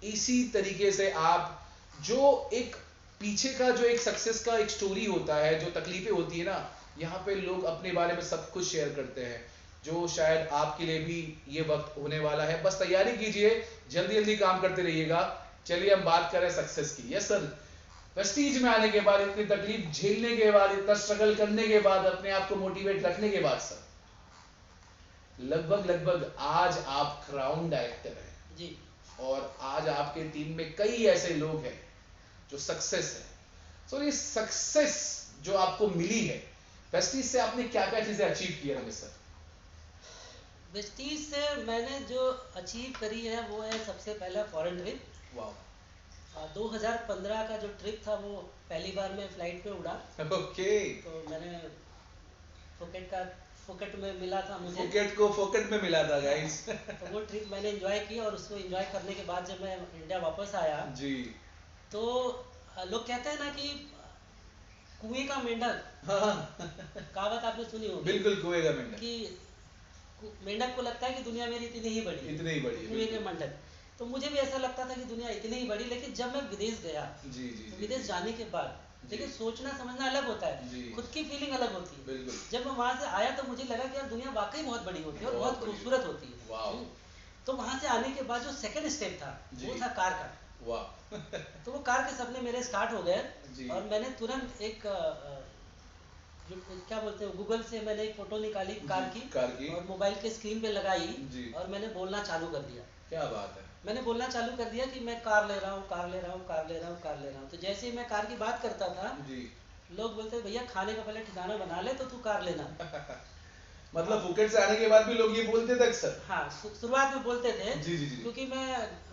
इसी तरीके से आप जो एक पीछे का जो एक सक्सेस का एक स्टोरी होता है, जो तकलीफें होती है ना, यहाँ पे लोग अपने बारे में सब कुछ शेयर करते हैं, जो शायद आपके लिए भी ये वक्त होने वाला है। बस तैयारी कीजिए, जल्दी जल्दी काम करते रहिएगा। चलिए हम बात करें सक्सेस की। यस सर, प्रेस्टीज में आने के बाद, इतनी तकलीफ झेलने के बाद, इतना स्ट्रगल करने के बाद, अपने आप को मोटिवेट रखने के बाद सर, लगभग लगभग आज आप क्राउन डायरेक्टर हैं जी। और आज आपके टीम में कई ऐसे लोग हैं जो सक्सेस है। सो ये सक्सेस जो आपको मिली है प्रेस्टीज से, आपने क्या क्या चीजें अचीव की है रमेश सर? वेस्टीज से मैंने जो अचीव करी है वो है सबसे पहला फॉरेन ट्रिप। वाह 2015 का जो ट्रिप था वो पहली बार मैं फ्लाइट पे उड़ा। ओके, तो मैंने फुकेट में मिला था मुझे। फुकेट को फोकेट में मिला था गाइस। तो वो ट्रिप मैंने एंजॉय किया और उसको एंजॉय करने के बाद जब मैं इंडिया वापस आया, जी तो लोग कहते हैं ना कि कुएं का मेंढक, हाँ कहावत आपने सुनी होगी बिल्कुल, कुएं का मेंढक, कि मेंढक को लगता है कि दुनिया मेरी इतनी ही बड़ी है, इतनी ही बड़ी है, कुएं के बिल्कुल। मेंढक। तो मुझे भी ऐसा लगता था कि दुनिया इतनी ही बड़ी, लेकिन जब मैं विदेश गया, जी जी तो जी विदेश जी जाने के बाद जी। देखिए सोचना समझना अलग होता है, जी। खुद की फीलिंग अलग होती है। बिल्कुल, जब मैं वहां से आया तो मुझे लगा कि यार दुनिया वाकई बहुत बड़ी होती है और बहुत बहुत बड़ी खूबसूरत होती है। वाह तो वहां से आने के बाद जो सेकंड स्टेप था जी। वो था कार का। वाह तो वो कार के सपने मेरे स्टार्ट हो गए जी। और मैंने तुरंत एक जो क्या बोलते हैं, गूगल से मैंने एक फोटो निकाली कार जी, की कार की। और मोबाइल के स्क्रीन पे लगाई जी। और मैंने बोलना चालू कर दिया। क्या बात है। मैंने बोलना चालू कर दिया कि मैं कार ले रहा हूँ, कार ले रहा हूँ, कार ले रहा हूँ, कार ले रहा हूँ। तो जैसे ही मैं कार की बात करता था, जी लोग बोलते भैया खाने का पहले ठिकाना बना ले तो तू कार लेना। मतलब फुकेट से आने के बाद भी लोग ये बोलते थे अक्सर? हाँ, शुरुआत में बोलते थे। जी जी जी। क्योंकि मैं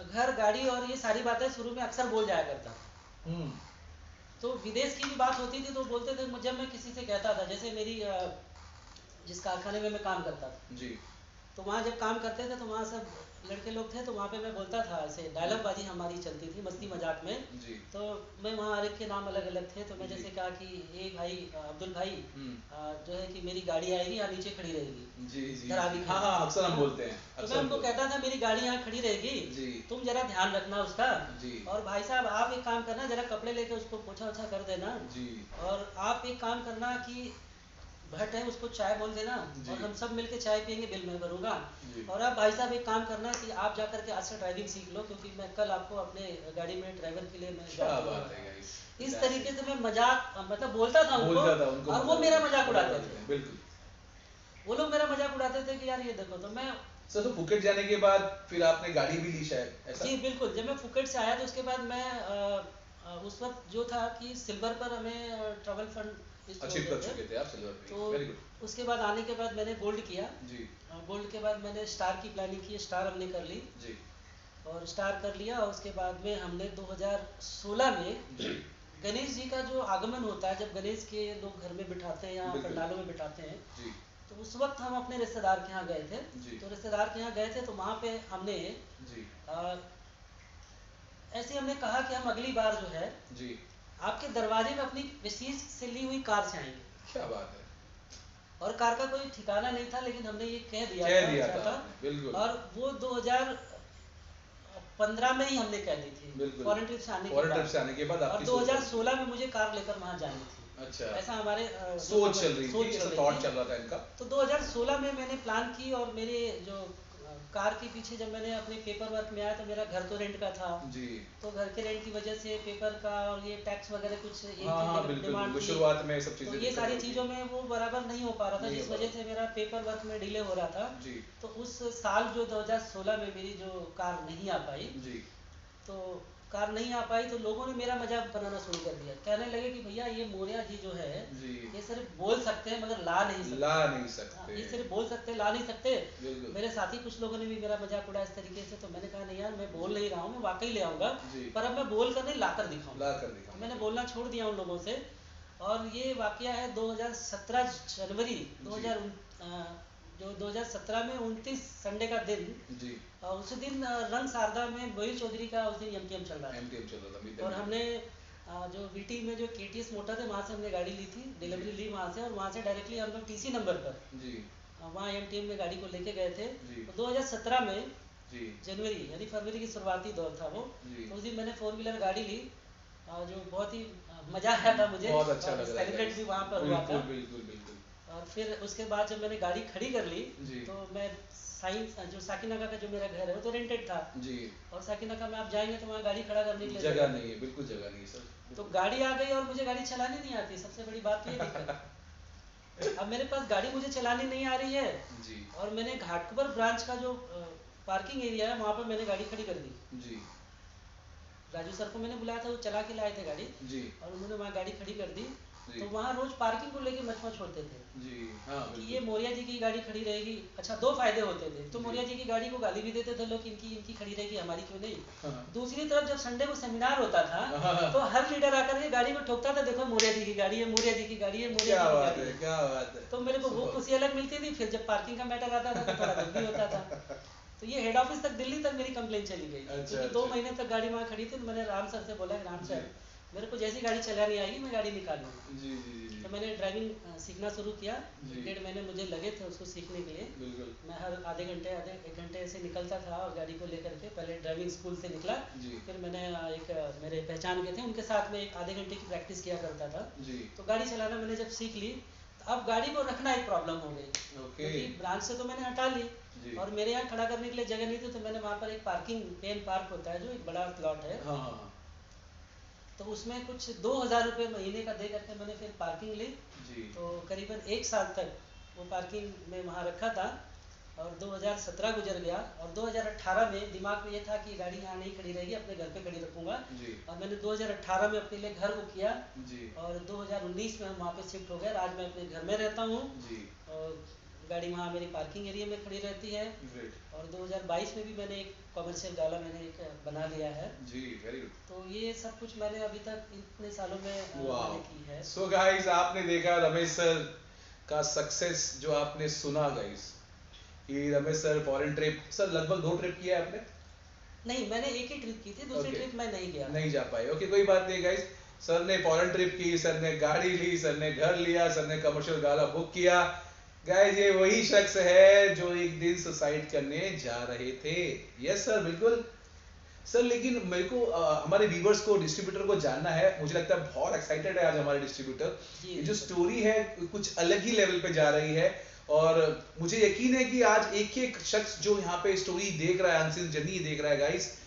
घर गाड़ी और ये सारी बातें शुरू में अक्सर बोल जाया करता था। हम्म तो विदेश की भी बात होती थी तो बोलते थे, जब मैं किसी से कहता था, जैसे मेरी जिस कारखाने में मैं काम करता था, जी तो वहाँ जब काम करते थे तो वहाँ सब लड़के लोग थे, तो वहाँ पे मैं बोलता था, ऐसे डायलॉग बाजी हमारी चलती थी मस्ती मजाक में। जी। तो मैं वहाँ हर एक के नाम अलग अलग थे, तो मैं जी। जैसे कहा कि ए भाई अब्दुल भाई, जो है कि मेरी गाड़ी आएगी यहाँ नीचे खड़ी रहेगी। जी जी धरावी हाँ हाँ, अक्सर हम हाँ। बोलते हैं, तो अक्सर मैं हम उनको बोलते हैं। कहता था मेरी गाड़ी यहाँ खड़ी रहेगी, जी तुम जरा ध्यान रखना उसका। जी और भाई साहब आप एक काम करना, जरा कपड़े लेके उसको पोछा ओछा कर देना। जी और आप एक काम करना कि भट्ट है उसको चाय बोल देना जी। और हम सब मिलके चाय पियेंगे, बिल मैं भरूंगा। जी। और आप भाई साहब एक काम करना कि आप जा करके आज से ड्राइविंग सीख लो, क्योंकि मैं कल आपको अपने गाड़ी में ड्राइवर के लिए मैं क्या job बात दूंगा। है गाइस। इस तरीके से मैं मजाक मतलब बोलता था बोलता था उनको, और वो मेरा मजाक उड़ाते थे। बिल्कुल। वो लोग मेरा मजाक उड़ाते थे कि यार ये देखो। तो मैं सर, तो फुकेट जाने के बाद फिर आपने गाड़ी भी ली शायद, ऐसा? जी बिल्कुल, जब मैं फुकेट से आया तो उसके बाद मैं उस वक्त जो था कि सिल्वर पर हमें ट्रैवल फंड अचीव अचीव हो कर गए थे। चुके थे आप सिल्वर पे, तो वेरी गुड। उसके बाद आने के बाद मैंने गोल्ड किया। जी गोल्ड के बाद मैंने स्टार की प्लानिंग की, स्टार हमने कर ली जी और स्टार कर लिया। और उसके बाद में हमने 2016 में जी गणेश जी का जो आगमन होता है, जब गणेश के लोग घर में बिठाते हैं या बिल्कुल पंडालों में बिठाते हैं, जी तो उस वक्त हम अपने रिश्तेदार के यहाँ गए थे। जी तो रिश्तेदार के यहाँ गए थे तो वहाँ पे हमने जी आ, ऐसे हमने कहा कि हम अगली बार जो है जी, आपके दरवाजे में अपनी विशेष से ली हुई कार से आएंगे। क्या बात है, और कार का कोई ठिकाना नहीं था, लेकिन हमने ये कह दिया कह था, दिया अच्छा था था। आपने, बिल्कुल और वो 2015 में ही हमने कह दी थी, बिल्कुल। फॉरेन ट्रिप से आने के फॉरेन ट्रिप बाद। से आने के बाद और आपकी 2016 में मुझे कार लेकर वहाँ जानी थी। अच्छा, ऐसा हमारे सोच चल रही सोच थी, चल ऐसा रही थॉट थी। चल रहा था इनका। तो 2016 में मैंने प्लान की और मेरे जो कार के पीछे जब मैंने अपने पेपर वर्क में आया तो मेरा घर तो रेंट का था। जी तो घर के रेंट की वजह से पेपर का और ये टैक्स वगैरह कुछ एक हाँ हाँ, ही बिल्कुल डिमांड बिल्कुल, थी। शुरुआत में सब तो चीजें ये दिक्कत सारी होती चीज़ों में वो बराबर नहीं हो पा रहा था, नहीं जिस हो पा वजह से मेरा पेपर वर्क में डिले हो रहा था। जी तो उस साल जो 2016 में मेरी जो कार नहीं आ पाई, जी तो कार नहीं आ पाई तो लोगों ने मेरा मजाक बनाना शुरू कर दिया। कहने लगे कि भैया ये मौर्या जी जो है जी, ये सिर्फ बोल सकते हैं मगर ला नहीं सकते। ला नहीं हाँ, सकते, ये सिर्फ बोल सकते हैं, ला नहीं सकते। बिल्कुल मेरे साथी कुछ लोगों ने भी मेरा मजाक उड़ाया इस तरीके से। तो मैंने कहा नहीं यार, मैं बोल नहीं रहा हूँ, मैं वाकई ले आऊँगा, जी, पर अब मैं बोल कर नहीं ला कर दिखाऊंगा। ला कर तो दिखाऊंगा, मैंने बोलना छोड़ दिया उन लोगों से। और ये वाकया है 2017 जनवरी 2000 जो 2017 में 29 संडे का दिन। जी, उस दिन रंग शारदा में मोहित चौधरी का उस दिन एमटीएम चल रहा था। एमटीएम चल रहा था, और हमने जो वीटी में जो केटीएस मोटर है वहाँ से हमने गाड़ी ली थी, डिलीवरी ली वहाँ से। और वहाँ से डायरेक्टली हम लोग टीसी नंबर पर जी वहाँ एमटीएम में गाड़ी को लेके गए थे। जी तो 2017 में जी जनवरी यानी फरवरी की शुरुआती दौर था वो। जी, तो उस दिन मैंने 4 व्हीलर गाड़ी ली, जो बहुत ही मज़ा आया था मुझे। बहुत अच्छा और लग रहा है सेलिब्रेट guys। भी वहाँ पर हुआ था। बिल्कुल बिल्कुल बिल्कुल और फिर उसके बाद जब मैंने गाड़ी खड़ी कर ली, जी तो मैं साइंस जो साकिनाका का जो मेरा घर है वो तो रेंटेड था। जी, और साकिनाका में आप जाएंगे तो वहाँ गाड़ी खड़ा करने के लिए जगह नहीं है, बिल्कुल जगह नहीं है सर। तो गाड़ी आ गई और मुझे गाड़ी चलानी नहीं आती, सबसे बड़ी बात तो ये दिक्कत। अब मेरे पास गाड़ी मुझे चलानी नहीं आ रही है जी और मैंने घाटकोपर ब्रांच का जो पार्किंग एरिया है वहाँ पर मैंने गाड़ी खड़ी कर दी। जी राजू सर को मैंने बुलाया था, वो चला के लाए थे गाड़ी जी और उन्होंने वहाँ गाड़ी खड़ी कर दी। जी तो वहाँ रोज पार्किंग को लेके मचमच छोड़ते थे जी, हाँ कि ये बिल्कुल, मौर्या जी की गाड़ी खड़ी रहेगी। अच्छा, दो फायदे होते थे। तो जी। मौर्या जी की गाड़ी को गाली भी देते थे लोग, इनकी इनकी खड़ी रहेगी, हमारी क्यों नहीं। हाँ, दूसरी तरफ जब संडे को सेमिनार होता था हाँ, तो हर लीडर आकर के गाड़ी को ठोकता था, देखो मौर्या जी की गाड़ी है, मौर्या जी की गाड़ी है, मौर्या क्या जी की बात गाड़ी है, है। क्या बात है। तो मेरे को वो सुपर। खुशी अलग मिलती थी। फिर जब पार्किंग का मैटर आता था तो थोड़ा दुख भी होता था। तो ये हेड ऑफिस तक, दिल्ली तक मेरी कंप्लेन चली गई थी। अच्छा, क्योंकि 2 अच्छा। महीने तक गाड़ी वहाँ खड़ी थी। तो मैंने राम सर से बोला कि राम सर, मेरे को जैसी गाड़ी चलानी आएगी मैं गाड़ी निकालूंगा। जी जी जी तो मैंने ड्राइविंग सीखना शुरू किया। जी। 1.5 महीने मुझे लगे थे उसको सीखने के लिए। बिल्कुल मैं हर आधे घंटे 1 घंटे से निकलता था और गाड़ी को लेकर के पहले ड्राइविंग स्कूल से निकला। जी फिर मैंने एक मेरे पहचान के थे, उनके साथ में एक आधे घंटे की प्रैक्टिस किया करता था। जी, तो गाड़ी चलाना मैंने जब सीख ली तो अब गाड़ी को रखना एक प्रॉब्लम हो गई। ओके क्योंकि ब्रांच से तो मैंने हटा ली जी, और मेरे यहाँ खड़ा करने के लिए जगह नहीं थी। तो मैंने वहाँ पर एक पार्किंग पेन पार्क होता है जो एक बड़ा प्लॉट है, हाँ हाँ तो उसमें कुछ 2000 रुपये महीने का दे करके मैंने फिर पार्किंग ली। जी, तो करीबन 1 साल तक वो पार्किंग में वहाँ रखा था। और 2017 गुजर गया और 2018 में दिमाग में ये था कि गाड़ी यहाँ नहीं खड़ी रहेगी, अपने घर पे खड़ी रखूँगा। जी और मैंने 2018 में अपने लिए घर को किया जी और 2019 में हम वहाँ पे शिफ्ट हो गए। आज मैं अपने घर में रहता हूँ जी, और गाड़ी वहाँ मेरी पार्किंग एरिया में खड़ी रहती है। ग्रेट, और 2022 में भी मैंने एक कमर्शियल गाला मैंने एक बना लिया है। जी वेरी गुड, तो ये सब कुछ मैंने अभी तक इतने सालों में वाह। मैंने की है। सो गाइस, आपने देखा रमेश सर का सक्सेस जो आपने सुना गाइस, कि Ramesh sir foreign trip, sir लगभग 2 ट्रिप किया है आपने? नहीं, मैंने एक ही ट्रिप की थी, दूसरी Okay. ट्रिप मैं नहीं गया। नहीं जा पाए, ओके कोई बात नहीं गाइस। सर ने फॉरेन ट्रिप की, सर ने गाड़ी ली, सर ने घर लिया, सर ने कमर्शियल गाला बुक किया। गाइस ये वही शख्स है जो एक दिन सुसाइड करने जा रहे थे। यस सर, बिल्कुल सर। लेकिन मेरे को हमारे व्यूवर्स को, डिस्ट्रीब्यूटर को जानना है, मुझे लगता है बहुत एक्साइटेड है आज हमारे डिस्ट्रीब्यूटर। जी, ये जो जी। स्टोरी है कुछ अलग ही लेवल पे जा रही है और मुझे यकीन है कि आज एक एक शख्स जो यहाँ पे स्टोरी देख रहा है, अनसीन जर्नी देख रहा है गाइस,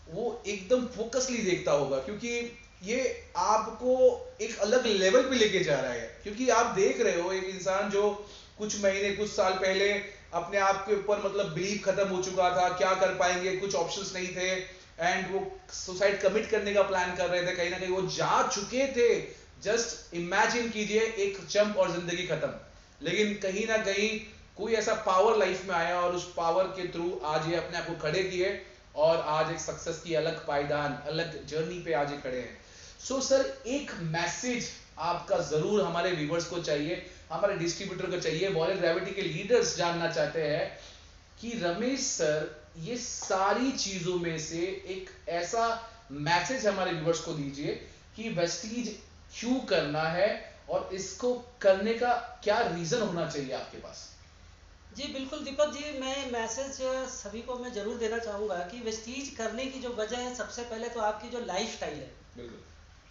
वो एकदम फोकसली देखता होगा, क्योंकि ये आपको एक अलग लेवल पे लेके जा रहा है। क्योंकि आप देख रहे हो एक इंसान जो कुछ महीने, कुछ साल पहले अपने आप के ऊपर मतलब बिलीव खत्म हो चुका था, क्या कर पाएंगे, कुछ ऑप्शंस नहीं थे, एंड वो सुसाइड कमिट करने का प्लान कर रहे थे। कहीं ना कहीं वो जा चुके थे, जस्ट इमेजिन कीजिए एक जंप और जिंदगी खत्म, लेकिन कहीं ना कहीं कोई ऐसा पावर लाइफ में आया और उस पावर के थ्रू आज ये अपने आप को खड़े किए और आज एक सक्सेस की अलग पायदान, अलग जर्नी पे आज ये खड़े हैं। सो सर, एक मैसेज आपका जरूर हमारे व्यूवर्स को चाहिए, हमारे डिस्ट्रीब्यूटर को चाहिए, वॉलेट ग्रेविटी के लीडर्स जानना चाहते हैं कि रमेश सर ये सारी चीजों में से एक ऐसा मैसेज हमारे व्यूवर्स को दीजिए कि वेस्टीज क्यों करना है और इसको करने का क्या रीजन होना चाहिए आपके पास। जी बिल्कुल दीपक जी, मैं मैसेज सभी को मैं जरूर देना चाहूँगा कि वेस्टीज करने की जो वजह है, सबसे पहले तो आपकी जो लाइफ स्टाइल है बिल्कुल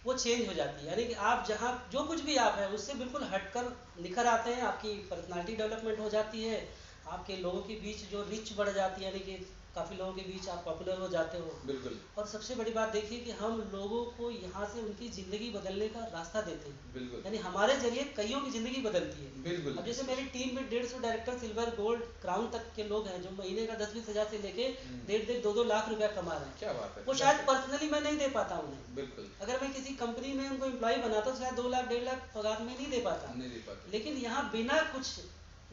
वो चेंज हो जाती है। यानी कि आप जहाँ जो कुछ भी आप हैं उससे बिल्कुल हटकर निखर आते हैं, आपकी पर्सनालिटी डेवलपमेंट हो जाती है, आपके लोगों के बीच जो रिच बढ़ जाती है, यानी कि काफ़ी लोगों के बीच आप पॉपुलर हो जाते हो। बिल्कुल और सबसे बड़ी बात देखिए कि हम लोगों को यहाँ से उनकी ज़िंदगी बदलने का रास्ता देते हैं, बिल्कुल यानी हमारे जरिए कईयों की ज़िंदगी बदलती है। बिल्कुल। अब जैसे मेरी टीम में 150 डायरेक्टर, सिल्वर, गोल्ड, क्राउन तक के लोग हैं जो महीने का 10-20 हज़ार से लेके 1.5-2 लाख रुपया कमा रहे हैं। क्या बात है। वो शायद पर्सनली मैं नहीं दे पाता उन्हें, बिल्कुल अगर मैं किसी कंपनी में उनको एम्प्लॉय बनाता तो शायद 2 लाख 1.5 लाख पगार में नहीं दे पाता, नहीं दे पाते। लेकिन यहाँ बिना कुछ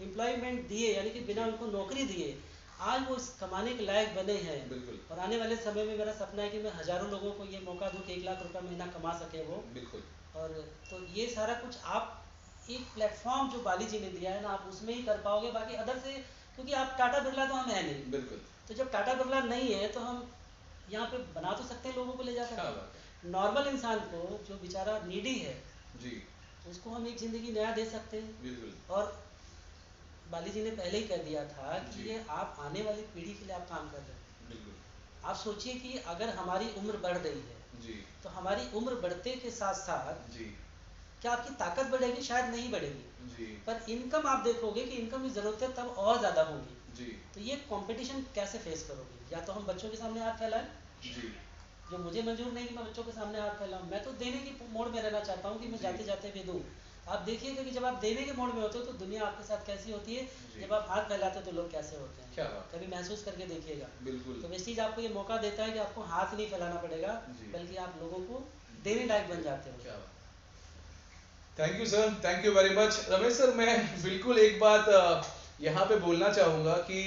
एम्प्लॉयमेंट दिए, यानी कि बिना उनको नौकरी दिए आज वो इस कमाने के लायक बने हैं। बिल्कुल और आने वाले समय में मेरा सपना है कि मैं हज़ारों लोगों को ये मौका दूं कि 1 लाख रुपया महीना कमा सके वो। बिल्कुल। और तो ये सारा कुछ आप एक प्लेटफॉर्म जो बाली जी ने दिया है ना, आप उसमें ही कर पाओगे, बाकी अदर से, क्योंकि आप टाटा बिरला तो हम है नहीं। बिल्कुल। तो जब टाटा बिरला नहीं है तो हम यहाँ पे बना तो सकते हैं लोगों को ले जा क्या सकते बात हैं। नॉर्मल इंसान को जो बेचारा नीडी है जी। उसको हम एक ज़िंदगी नया दे सकते हैं। बिल्कुल। और बाली जी ने पहले ही कह दिया था कि जी। ये आप आने वाली पीढ़ी के लिए आप काम कर रहे हैं। बिल्कुल। आप सोचिए कि अगर हमारी उम्र बढ़ गई है जी। तो हमारी उम्र बढ़ते के साथ साथ जी। क्या आपकी ताकत बढ़ेगी? शायद नहीं बढ़ेगी, जी। पर इनकम आप देखोगे कि इनकम की ज़रूरतें तब और ज़्यादा होंगी। जी। तो ये कंपटीशन कैसे फेस करोगे? या तो हम बच्चों के सामने हाथ फैलाएं, जी। जो मुझे मंजूर नहीं कि मैं बच्चों के सामने हाथ फैलाऊं। मैं तो देने की मोड़ में रहना चाहता हूं कि मैं जी। जाते जाते भी दूं। आप देखिएगा कि जब आप देने के मोड़ में होते हो तो दुनिया आपके साथ कैसी होती है, जी। जब आप हाथ फैलाते हो तो लोग कैसे होते हैं। क्या बात। कभी महसूस करके देखिएगा। बिल्कुल। तो वेस्टीज आपको ये मौका देता है कि आपको हाथ नहीं फैलाना पड़ेगा, जी। बल्कि आप लोगों को देने लायक बन जाते हो। क्या बात। Thank you sir, thank you very much. Ramesh sir, मैं बिल्कुल एक बात यहाँ पे बोलना चाहूँगा कि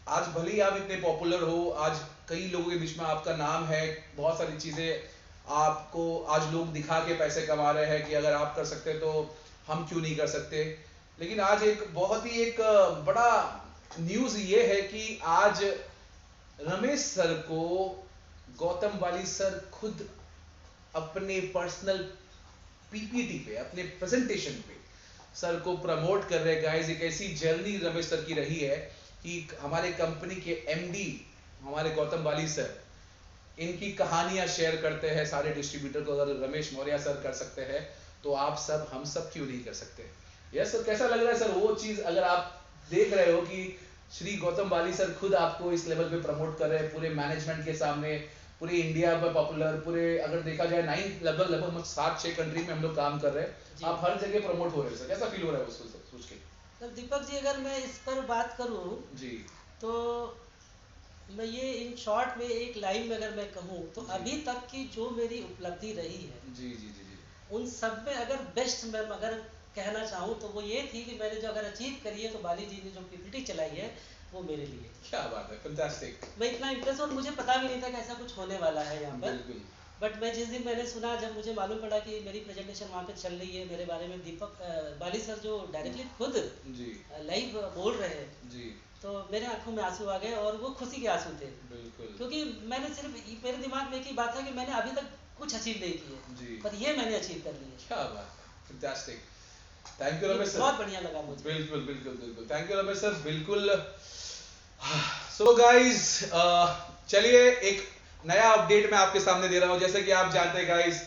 आज भले ही आप इतने पॉपुलर हो, आज कई लोगों के बीच में आपका नाम है, बहुत सारी चीज़ें आपको आज लोग दिखा के पैसे कमा रहे हैं कि अगर आप कर सकते तो हम क्यों नहीं कर सकते। लेकिन आज एक बहुत ही एक बड़ा न्यूज़ ये है कि आज रमेश सर को गौतम वाली सर खुद अपने पर्सनल पीपीटी पे, अपने प्रेजेंटेशन पे सर को प्रमोट कर रहे हैं। गाइस, एक ऐसी जर्नी रमेश सर की रही है कि हमारे कंपनी के एमडी हमारे गौतम वाली सर इनकी कहानियां शेयर करते हैं सारे डिस्ट्रीब्यूटर को। अगर रमेश मौर्य सर कर सकते हैं तो आप सब, हम सब क्यों नहीं कर सकते। यस सर, कैसा लग रहा है सर वो चीज, अगर आप देख रहे हो कि श्री गौतम वाली सर खुद आपको इस लेवल पे प्रमोट कर रहे हैं पूरे मैनेजमेंट के सामने, पूरे इंडिया में पॉपुलर, पूरे अगर देखा जाए लगभग 7-6 कंट्री में हम लोग काम कर रहे हैं, आप हर जगह प्रमोट हो रहे हैं सर, कैसा फील हो रहा है उसको सोच के। तो दीपक जी, अगर मैं इस पर बात करूं जी। तो मैं ये इन शॉर्ट में एक लाइन में अगर मैं कहूँ तो जी। अभी तक की जो मेरी उपलब्धि रही है, जी जी जी जी। उन सब में अगर बेस्ट मैं अगर कहना चाहूँ तो वो ये थी कि मैंने जो अगर अचीव करी है तो बाली जी ने जो पीपीटी चलाई है वो मेरे लिए। क्या बात है, फैंटास्टिक। मैं इतना इम्प्रेस, और मुझे पता भी नहीं था कि ऐसा कुछ होने वाला है यहाँ पर। बिल्कुल। बट मैं जिस दिन मैंने सुना, जब मुझे मालूम पड़ा कि मेरी प्रेजेंटेशन वहाँ पे चल रही है, मेरे बारे में दीपक बाली सर जो डायरेक्टली खुद जी। लाइव बोल रहे हैं, जी। तो मेरे आंखों में आंसू आ गए और वो खुशी के आंसू थे। बिल्कुल। क्योंकि मैंने सिर्फ, मेरे दिमाग में एक ही बात था कि मैंने अभी तक कुछ अचीव नहीं किया, जी। पर ये मैंने अचीव कर लिया। क्या बात है, फैंटास्टिक। थैंक यू ये रमेश सर, बहुत बढ़िया लगा मुझे। बिल्कुल बिल्कुल बिल्कुल, थैंक यू रमेश सर, बिल्कुल। सो गाइस, चलिए एक नया अपडेट मैं आपके सामने दे रहा हूं। जैसे कि आप जानते हैं गाइस,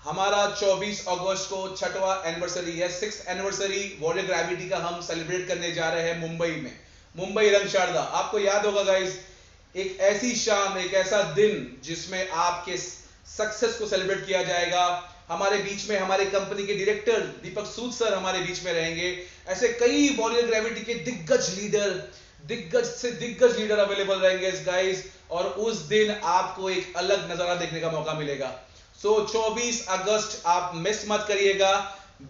हमारा 24 अगस्त को 6वां एनिवर्सरी है, 6th एनिवर्सरी वॉलेट ग्रेविटी का हम सेलिब्रेट करने जा रहे हैं मुंबई में, मुंबई रंग शारदा। आपको याद होगा गाइस, एक ऐसी शाम, एक ऐसा दिन जिसमें आपके सक्सेस को सेलिब्रेट किया जाएगा। हमारे बीच में हमारे कंपनी के डायरेक्टर दीपक सूद सर हमारे बीच में रहेंगे। ऐसे कई वॉलेट ग्रेविटी के दिग्गज लीडर अवेलेबल रहेंगे गाइस, और उस दिन आपको एक अलग नजारा देखने का मौका मिलेगा। सो 24 अगस्त आप मिस मत करिएगा,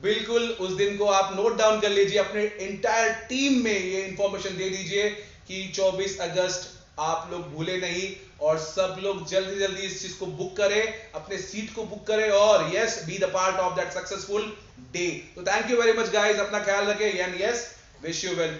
बिल्कुल उस दिन को आप नोट डाउन कर लीजिए, अपने इंटायर टीम में ये इंफॉर्मेशन दे दीजिए कि 24 अगस्त आप लोग भूले नहीं, और सब लोग जल्दी जल्दी इस चीज को बुक करें, अपने सीट को बुक करें, और yes be the part of that successful day. तो thank you very much guys, अपना ख्याल रखें, and yes wish you well.